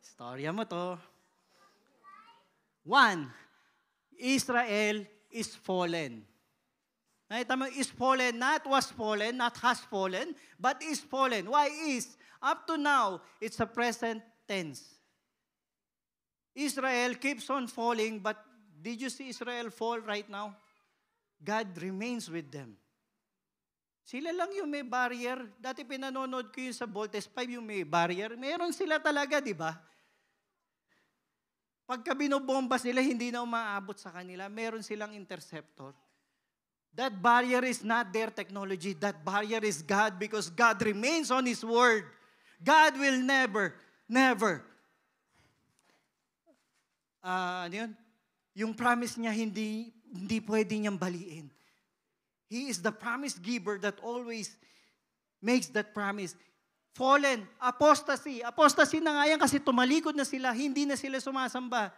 Istorya mo to. 1, Israel is fallen. Nakita mo, is fallen, not was fallen, not has fallen, but is fallen. Why is? Up to now, it's a present tense. Israel keeps on falling, but did you see Israel fall right now? God remains with them. Sila lang yung may barrier. Dati pinanonood ko yung sa Voltes 5, yung may barrier. Meron sila talaga, di ba? Pagka binobomba sila, hindi na umaabot sa kanila. Meron silang interceptor. That barrier is not their technology. That barrier is God because God remains on His word. God will never ano yun? Yung promise niya, hindi pwede niyang baliin. He is the promise giver that always makes that promise. Fallen, apostasy. Apostasy na nga yan kasi tumalikod na sila, hindi na sila sumasamba.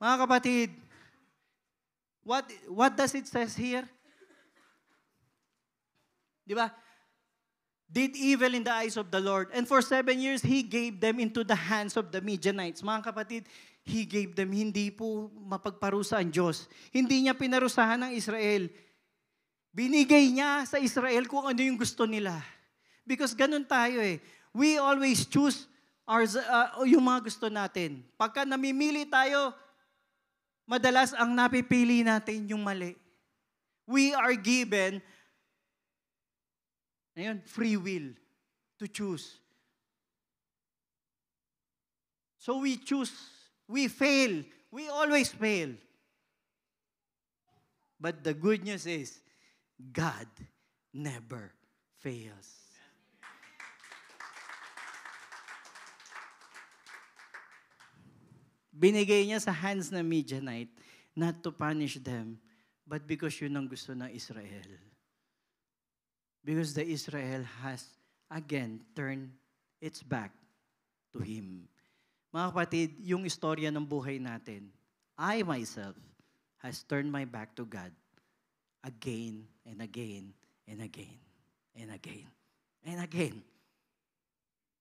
Mga kapatid, what does it says here? Di ba? Did evil in the eyes of the Lord. And for 7 years, He gave them into the hands of the Midianites. Mga kapatid, He gave them, hindi po mapagparusa ang Diyos. Hindi niya pinarusahan ng Israel. Binigay niya sa Israel kung ano yung gusto nila. Because ganun tayo eh. We always choose yung mga gusto natin. Pagka namimili tayo, madalas ang napipili natin yung mali. We are given free will to choose. So we choose, we fail. We always fail. But the good news is, God never fails. Binigay niya sa hands ng Midianite not to punish them, but because yun ang gusto ng Israel. Because the Israel has, again, turned its back to Him. Mga kapatid, yung istorya ng buhay natin, I myself has turned my back to God again and again and again and again and again.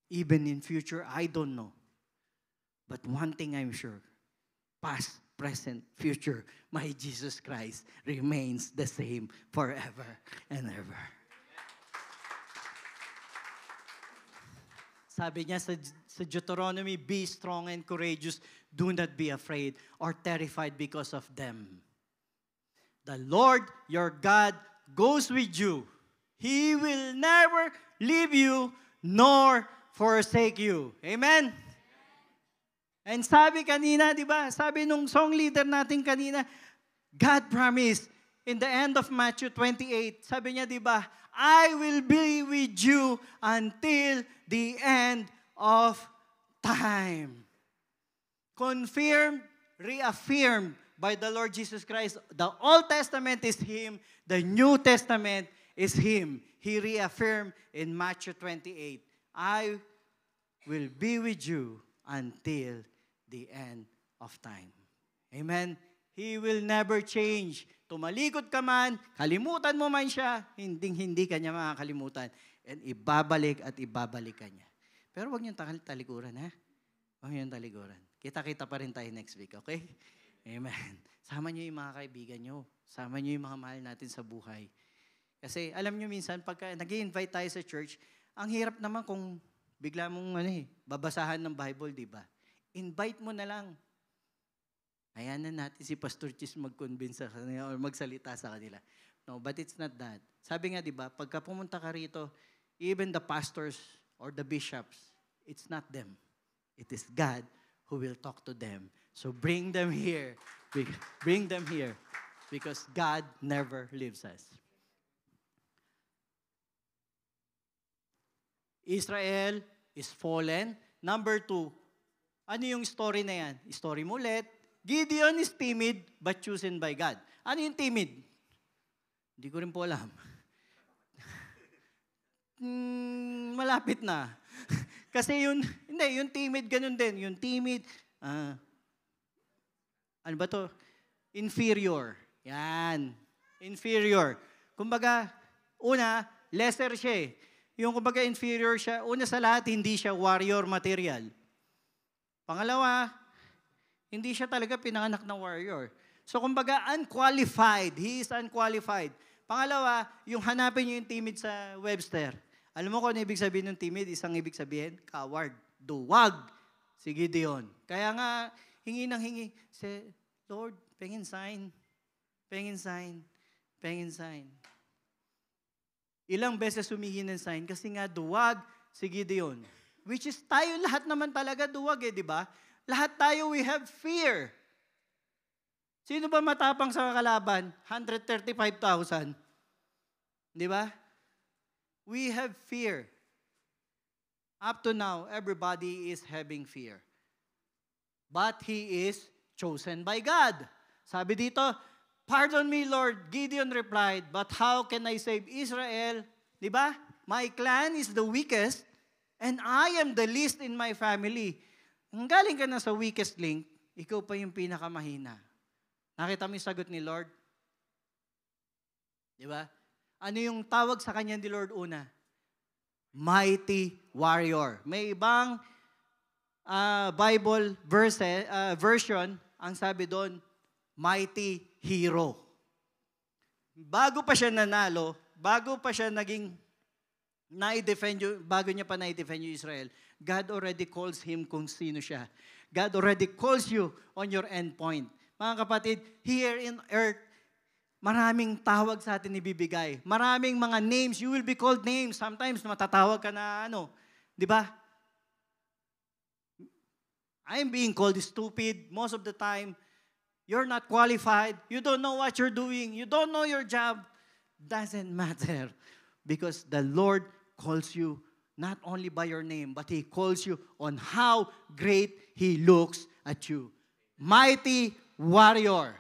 Even in future, I don't know. But one thing I'm sure, past, present, future, my Jesus Christ remains the same forever and ever. Sabi niya sa Deuteronomy, be strong and courageous, do not be afraid or terrified because of them. The Lord your God goes with you. He will never leave you nor forsake you. Amen? And sabi kanina, di ba? Sabi nung song leader natin kanina, God promised in the end of Matthew 28, sabi niya, di ba, I will be with you until the end of time. Confirmed, reaffirmed by the Lord Jesus Christ. The Old Testament is Him. The New Testament is Him. He reaffirmed in Matthew 28, I will be with you until the end of time. Amen? He will never change. Tumalikod ka man, kalimutan mo man siya, hindi ka niya makakalimutan. And ibabalik at ibabalik ka niya. Pero huwag niyong talikuran, ha? Huwag niyong talikuran. Kita-kita pa rin tayo next week, okay? Amen. Sama niyo yung mga kaibigan niyo. Sama niyo yung mga mahal natin sa buhay. Kasi alam niyo minsan, pagka nag-i-invite tayo sa church, ang hirap naman kung bigla mong babasahan ng Bible, di ba? Invite mo na lang. Ayan na natin si Pastor Chis mag-convince sa kanila or magsalita sa kanila. No, but it's not that. Sabi nga, di ba, pagka pumunta ka rito, even the pastors or the bishops, it's not them. It is God who will talk to them. So bring them here. Bring them here. Because God never leaves us. Israel is fallen. Number 2, ano yung story na yan? Story mo ulit. Gideon is timid but chosen by God. Ano yung timid? Hindi ko rin po alam. Malapit na. Kasi yung timid, ganun din. Yung timid, ano ba to? Inferior. Yan. Inferior. Kumbaga, una, lesser siya eh. Yung kumbaga inferior siya, una sa lahat, hindi siya warrior material. Pangalawa, hindi siya talaga pinanganak ng warrior. So kumbaga, unqualified. He is unqualified. Pangalawa, yung hanapin niyo yung timid sa Webster. Alam mo kung ano ibig sabihin ng timid? Isang ibig sabihin, coward. Duwag. Si Gideon. Kaya nga, hingi ng hingi. Say, Lord, pengin sign. Pengin sign. Pengin sign. Ilang beses humingi ng sign kasi nga duwag si Gideon. Which is tayo lahat naman talaga duwag di ba? Lahat tayo, we have fear. Sino ba matapang sa kalaban? 135,000. Di ba? We have fear. Up to now, everybody is having fear. But he is chosen by God. Sabi dito, pardon me, Lord. Gideon replied, but how can I save Israel? Di ba? My clan is the weakest, and I am the least in my family. Kung galing ka na sa weakest link, ikaw pa yung pinakamahina. Nakita mo yung sagot ni Lord? Di ba? Ano yung tawag sa kanya ni Lord una? Mighty warrior. May ibang Bible version, ang sabi doon, mighty hero. bago pa siya nanalo, bago pa siya naging bago niya pa na-defend yung Israel, God already calls him kung sino siya. God already calls you on your end point. Mga kapatid, here in earth, maraming tawag sa atin ibibigay. Maraming mga names. You will be called names. Sometimes matatawag ka na di ba? I'm being called stupid most of the time. You're not qualified. You don't know what you're doing. You don't know your job. Doesn't matter. Because the Lord calls you not only by your name, but He calls you on how great He looks at you. Mighty warrior.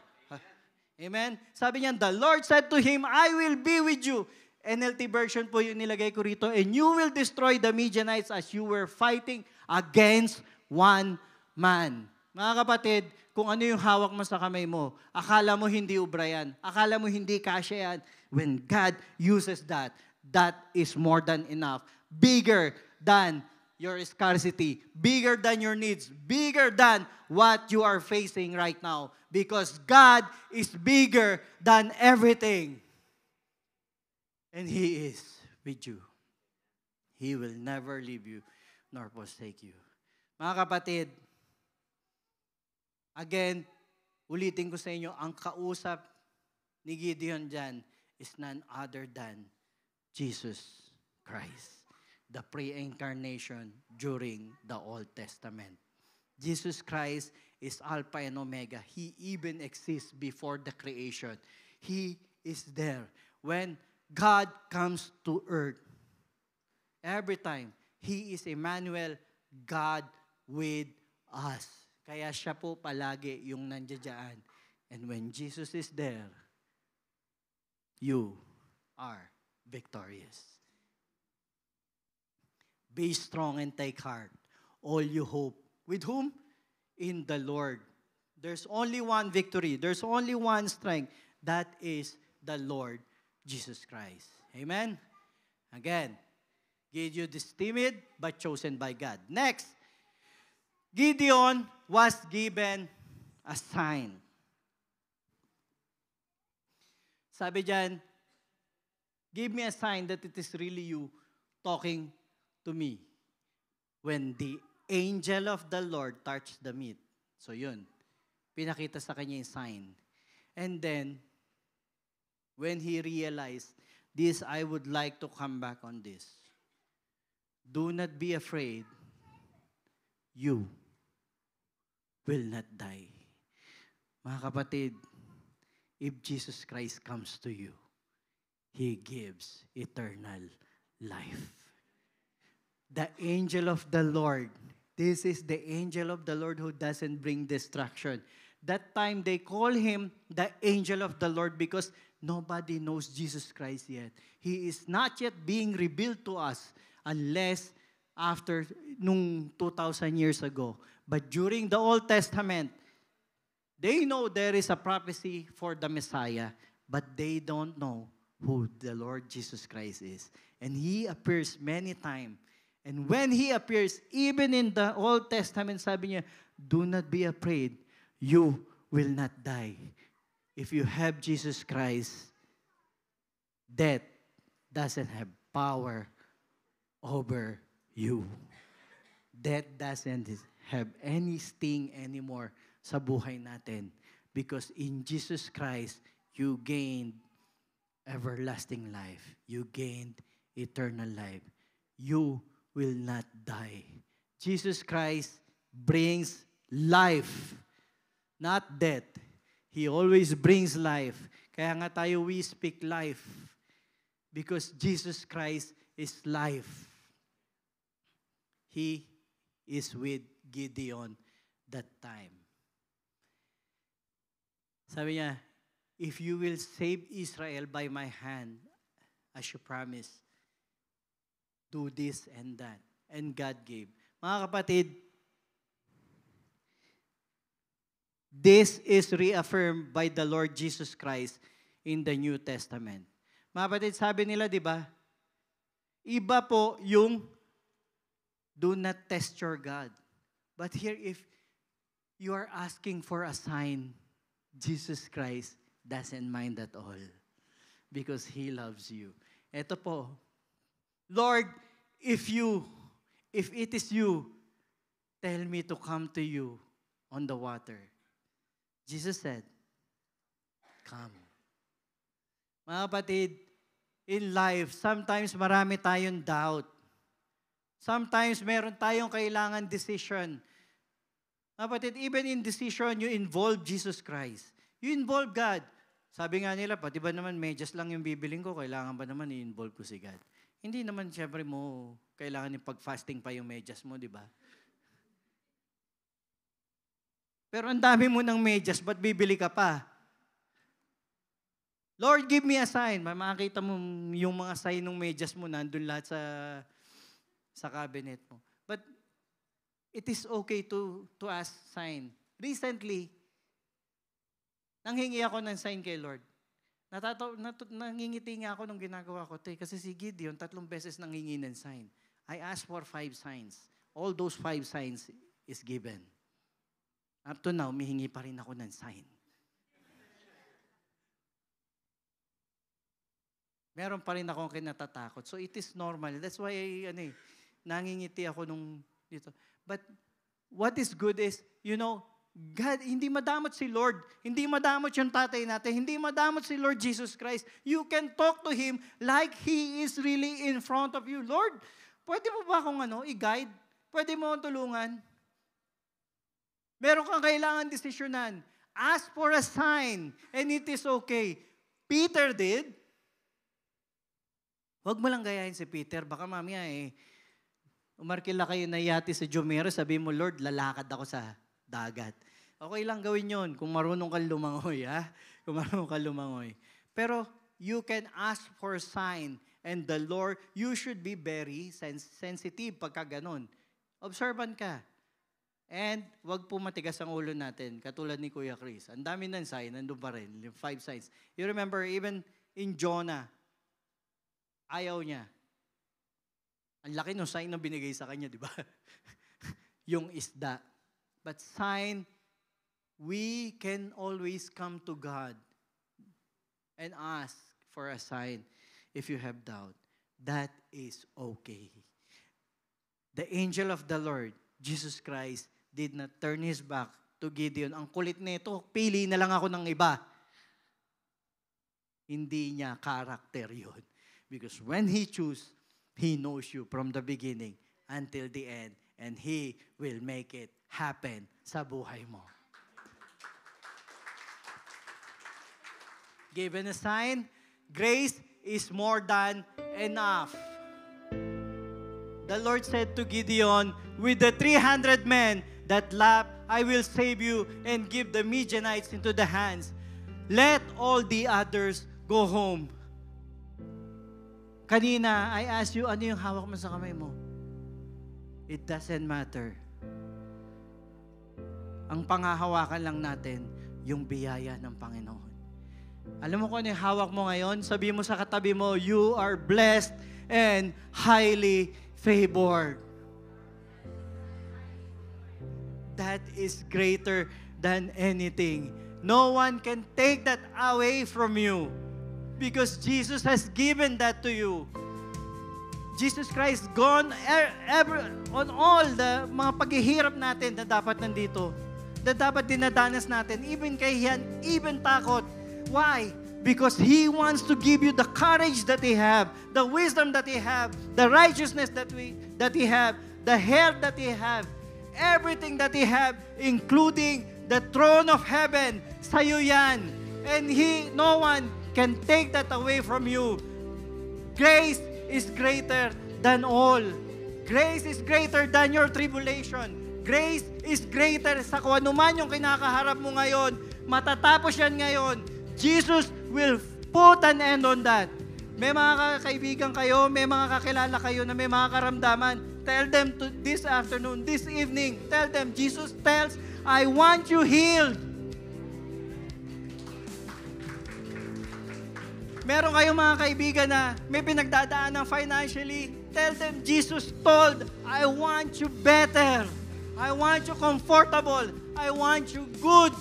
Amen? Sabi niya, the Lord said to him, I will be with you. NLT version po yung nilagay ko rito. And you will destroy the Midianites as you were fighting against one man. Mga kapatid, kung ano yung hawak mo sa kamay mo, akala mo hindi ubra yan. Akala mo hindi kasya yan. When God uses that, that is more than enough. Bigger than your scarcity. Bigger than your needs. Bigger than what you are facing right now. Because God is bigger than everything. And He is with you. He will never leave you nor forsake you. Mga kapatid, again, ulitin ko sa inyo, ang kausap ni Gideon dyan is none other than Jesus Christ, the pre-incarnation during the Old Testament. Jesus Christ is Alpha and Omega. He even exists before the creation. He is there. When God comes to earth, every time, He is Emmanuel, God with us. Kaya siya po palagi yung nandiyan. And when Jesus is there, you are victorious. Be strong and take heart. All you hope. With whom? In the Lord. There's only one victory. There's only one strength. That is the Lord Jesus Christ. Amen? Again, Gideon is timid but chosen by God. Next, Gideon was given a sign. Sabi dyan, give me a sign that it is really you talking to me. When the angel of the Lord touched the meat. So yun, pinakita sa kanya yung sign. And then, when he realized, this, I would like to come back on this. Do not be afraid. You will not die. Mga kapatid, if Jesus Christ comes to you, He gives eternal life. The angel of the Lord, this is the angel of the Lord who doesn't bring destruction. That time they call him the angel of the Lord because nobody knows Jesus Christ yet. He is not yet being revealed to us unless after nung 2,000 years ago. But during the Old Testament, they know there is a prophecy for the Messiah, but they don't know who the Lord Jesus Christ is. And He appears many times. And when He appears, even in the Old Testament, sabi niya, do not be afraid. You will not die. If you have Jesus Christ, death doesn't have power over you. Death doesn't have any sting anymore sa buhay natin. Because in Jesus Christ, you gained everlasting life. You gained eternal life. You will not die. Jesus Christ brings life, not death. He always brings life. Kaya nga tayo, we speak life. Because Jesus Christ is life. He is with Gideon that time. Sabi niya, if you will save Israel by my hand, as you promised, do this and that. And God gave. Mga kapatid, this is reaffirmed by the Lord Jesus Christ in the New Testament. Mga kapatid, sabi nila, di ba? Iba po yung do not test your God. But here, if you are asking for a sign, Jesus Christ doesn't mind at all. because He loves you. Ito po, Lord, if it is you, tell me to come to you on the water. Jesus said, come. Mga kapatid, in life, sometimes marami tayong doubt. Sometimes meron tayong kailangan decision. Mga kapatid, even in decision, you involve Jesus Christ. You involve God. Sabi nga nila, pati ba naman medyas lang yung bibiling ko, kailangan ba naman i-involve ko si God? Hindi naman siyempre mo kailangan yung pag-fasting pa yung medyas mo, di ba? Pero ang dami mo ng medyas, ba't bibili ka pa? Lord, give me a sign. Makakita mo yung mga sign ng medyas mo, nandun lahat sa cabinet mo. But it is okay to ask sign. Recently, nanghingi ako ng sign kay Lord. Nangingiti nga ako nung ginagawa ko. Kasi si Gideon, 3 beses nanghingi ng sign. I asked for 5 signs. All those 5 signs is given. Up to now, mihingi pa rin ako ng sign. Meron pa rin akong kinatatakot. So it is normal. That's why, nangingiti ako nung dito. But what is good is, God, hindi madamot si Lord. Hindi madamot yung tatay natin. Hindi madamot si Lord Jesus Christ. You can talk to Him like He is really in front of you. Lord, pwede mo ba akong i-guide? Pwede mo akong tulungan? Meron kang kailangan desisyonan. Ask for a sign and it is okay. Peter did. Huwag mo lang gayahin si Peter. Baka mamaya umarkila kayo na yati sa Jumero, sabi mo, Lord, lalakad ako sa dagat. Okay lang gawin yon kung marunong kang lumangoy, ha? Kung marunong kang lumangoy. Pero you can ask for a sign and the Lord, you should be very sensitive pagka ganon. Observant ka. And wag po matigas ang ulo natin, katulad ni Kuya Chris. Ang dami ng sign, nandun pa rin, yung 5 signs. You remember, even in Jonah, ayaw niya. Ang laki ng sign na binigay sa kanya, di ba? Yung isda. But sign, we can always come to God and ask for a sign if you have doubt. That is okay. The angel of the Lord, Jesus Christ, did not turn His back to Gideon. Ang kulit nito, pili na lang ako ng iba. Hindi niya karakter yun. Because when He choose, He knows you from the beginning until the end. And He will make it happen sa buhay mo. Given a sign, grace is more than enough. The Lord said to Gideon, with the 300 men that laughed, I will save you and give the Midianites into the hands. Let all the others go home. Kanina, I asked you, ano yung hawak mo sa kamay mo? It doesn't matter. Ang panghahawakan lang natin, yung biyaya ng Panginoon. Alam mo kung ano yung hawak mo ngayon? Sabi mo sa katabi mo, you are blessed and highly favored. That is greater than anything. No one can take that away from you because Jesus has given that to you. Jesus Christ gone on all the mga paghihirap natin na dapat nandito, na dapat dinadanas natin, even kahiyan, even takot. Why? Because He wants to give you the courage that He have, the wisdom that He have, the righteousness that He have, the health that He have, everything that He have, including the throne of heaven. Sa'yo yan. And no one can take that away from you. Grace is greater than all. Grace is greater than your tribulation. Grace is greater sa kung ano man yung kinakaharap mo ngayon. Matatapos yan ngayon. Jesus will put an end on that. May mga kaibigan kayo, may mga kakilala kayo na may mga karamdaman. Tell them this afternoon, this evening, tell them, Jesus tells, I want you healed. Meron kayong mga kaibigan na may pinagdadaanan financially, tell them, Jesus told, I want you better. I want you comfortable. I want you good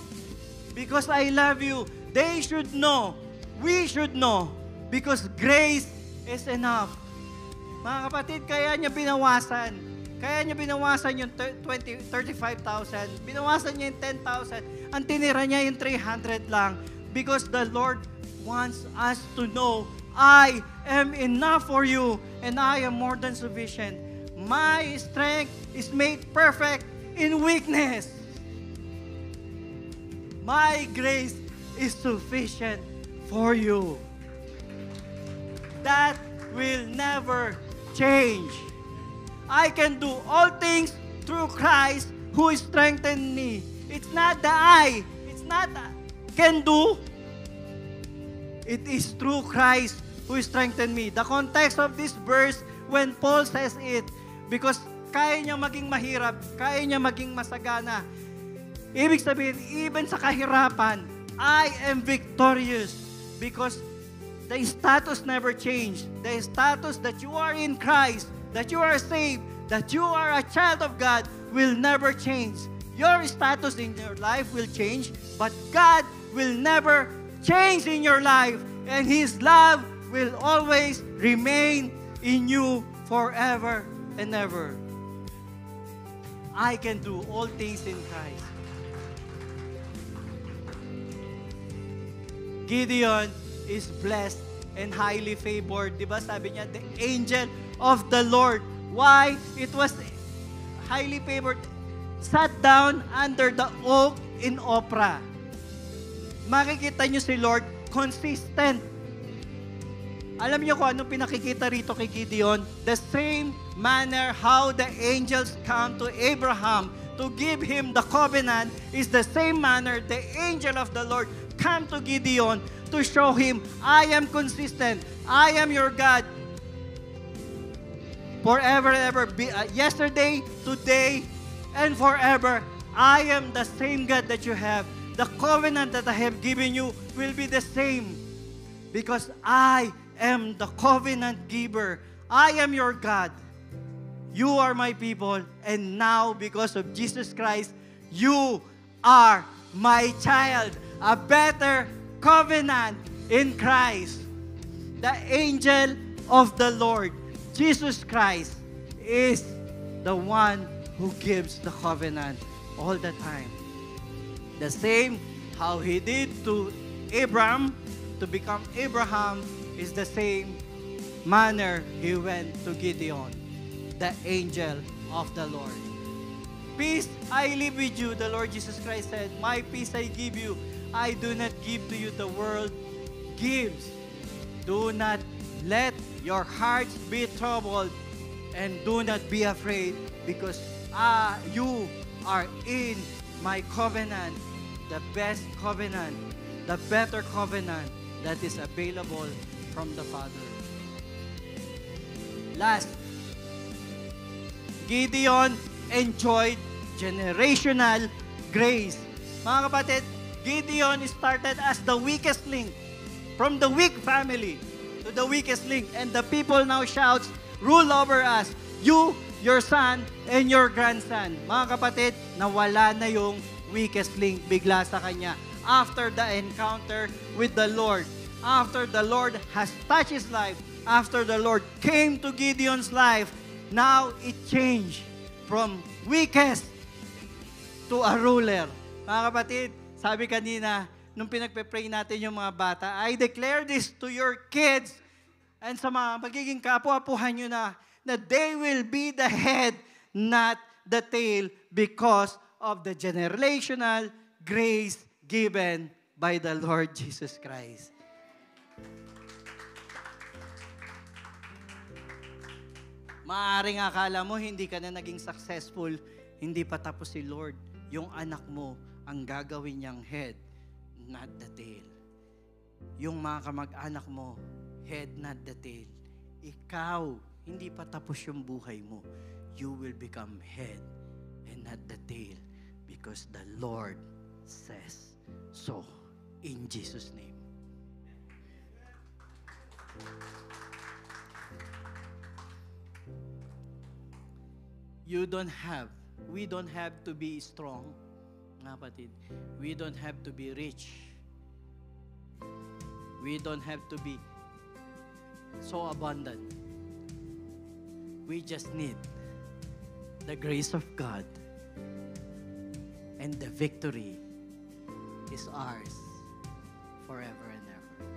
because I love you. They should know, we should know Because grace is enough. Mga kapatid, kaya niya binawasan. Kaya niya binawasan yung 35,000. Binawasan niya yung 10,000. Ang tinira niya yung 300 lang. Because the Lord wants us to know, I am enough for you and I am more than sufficient. My strength is made perfect in weakness. My grace is sufficient for you. That will never change. I can do all things through Christ who strengthened me. It's not the I. It's not can do. It is through Christ who strengthened me. The context of this verse, when Paul says it, because kaya niya maging mahirap, kaya niya maging masagana. Ibig sabihin, even sa kahirapan, I am victorious because the status never changed. The status that you are in Christ, that you are saved, that you are a child of God will never change. Your status in your life will change, but God will never change in your life, and His love will always remain in you forever and ever. I can do all things in Christ. Gideon is blessed and highly favored. Diba sabi niya, the angel of the Lord. Why? It was highly favored. Sat down under the oak in Ophrah. Makikita niyo si Lord, consistent. Alam niyo kung anong pinakikita rito kay Gideon? The same manner how the angels come to Abraham to give him the covenant is the same manner the angel of the Lord come to Gideon to show him, I am consistent. I am your God. Forever and ever. Yesterday, today, and forever. I am the same God that you have. The covenant that I have given you will be the same. Because I am the covenant giver. I am your God. You are my people. And now, because of Jesus Christ, you are my child. A better covenant in Christ. The angel of the Lord, Jesus Christ, is the one who gives the covenant all the time. The same how He did to Abraham to become Abraham is the same manner He went to Gideon, the angel of the Lord. Peace I leave with you, the Lord Jesus Christ said, my peace I give you. I do not give to you the world gives. Do not let your hearts be troubled and do not be afraid because you are in my covenant, the best covenant, the better covenant that is available from the Father. Last, Gideon enjoyed generational grace. Mga kapatid, Gideon started as the weakest link, from the weak family to the weakest link. And the people now shouts, rule over us, you, your son, and your grandson. Mga kapatid, nawala na yung weakest link bigla sa kanya. After the encounter with the Lord, after the Lord has touched his life, after the Lord came to Gideon's life, now it changed from weakest to a ruler. Mga kapatid, sabi kanina, nung pinagpe-pray natin yung mga bata, I declare this to your kids and sa mga magiging kapu-apuhan nyo na they will be the head, not the tail, because of the generational grace given by the Lord Jesus Christ. Maaaring akala mo hindi ka na naging successful, hindi pa tapos si Lord. Yung anak mo ang gagawin niyang head, not the tail. Yung mga kamag-anak mo, head, not the tail. Ikaw, hindi pa tapos yung buhay mo. You will become head and not the tail because the Lord says so. In Jesus' name. We don't have to be strong, mga kapatid. We don't have to be rich. We don't have to be so abundant. We just need the grace of God, and the victory is ours forever and ever.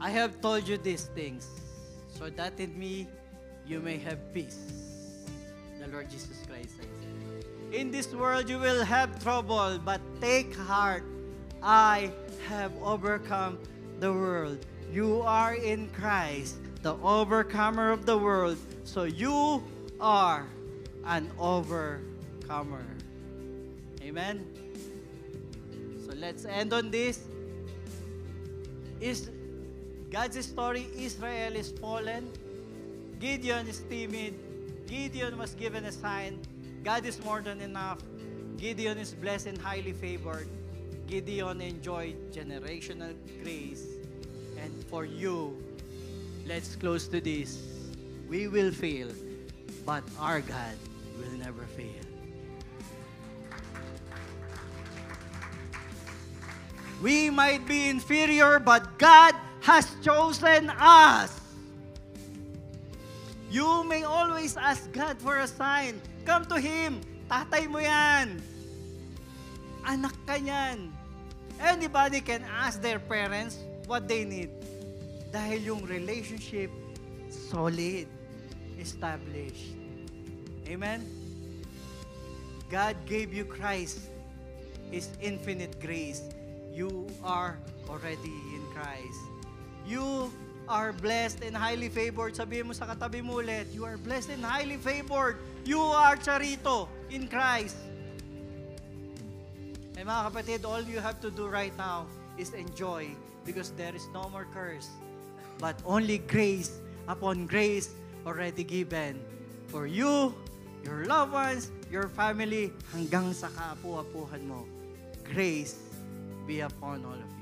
I have told you these things so that in me you may have peace. The Lord Jesus Christ says, in this world you will have trouble, but take heart. I have overcome the world. You are in Christ, the overcomer of the world. So you are an overcomer. Amen? So let's end on this. Is God's story, Israel is fallen. Gideon is timid. Gideon was given a sign. God is more than enough. Gideon is blessed and highly favored. Gideon enjoyed generational grace. And for you, let's close to this. We will fail, but our God will never fail. We might be inferior, but God has chosen us. You may always ask God for a sign. Come to Him. Tatay mo yan. Anak ka yan. Anybody can ask their parents what they need. Dahil yung relationship, solid, established. Amen? God gave you Christ, His infinite grace. You are already in Christ. You are blessed and highly favored. Sabihin mo sa katabi mo ulit, you are blessed and highly favored. You are charito in Christ. And mga kapatid, all you have to do right now is enjoy, because there is no more curse, but only grace upon grace already given for you, your loved ones, your family, hanggang sa kaapu-apuhan mo. Grace be upon all of you.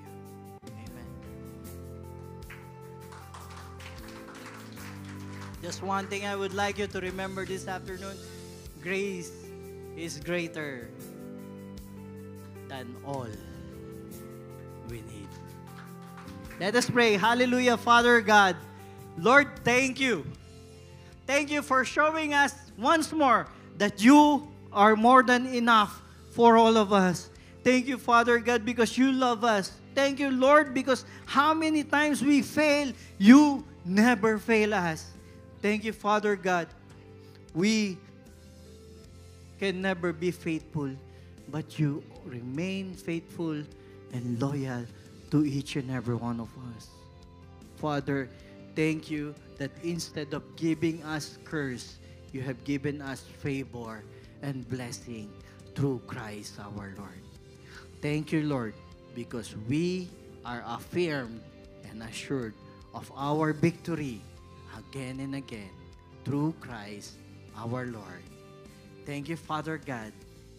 Just one thing I would like you to remember this afternoon, grace is greater than all we need. Let us pray. Hallelujah, Father God. Lord, thank you. Thank you for showing us once more that you are more than enough for all of us. Thank you, Father God, because you love us. Thank you, Lord, because how many times we fail, you never fail us. Thank you, Father God. We can never be faithful, but you remain faithful and loyal to each and every one of us. Father, thank you that instead of giving us curse, you have given us favor and blessing through Christ our Lord. Thank you, Lord, because we are affirmed and assured of our victory again and again through Christ our Lord. Thank you, Father God.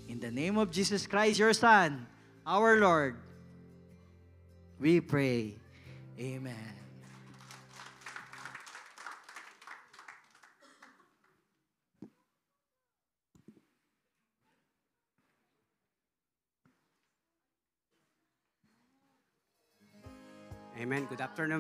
In the name of Jesus Christ, your Son, our Lord, we pray. Amen. Amen. Good afternoon.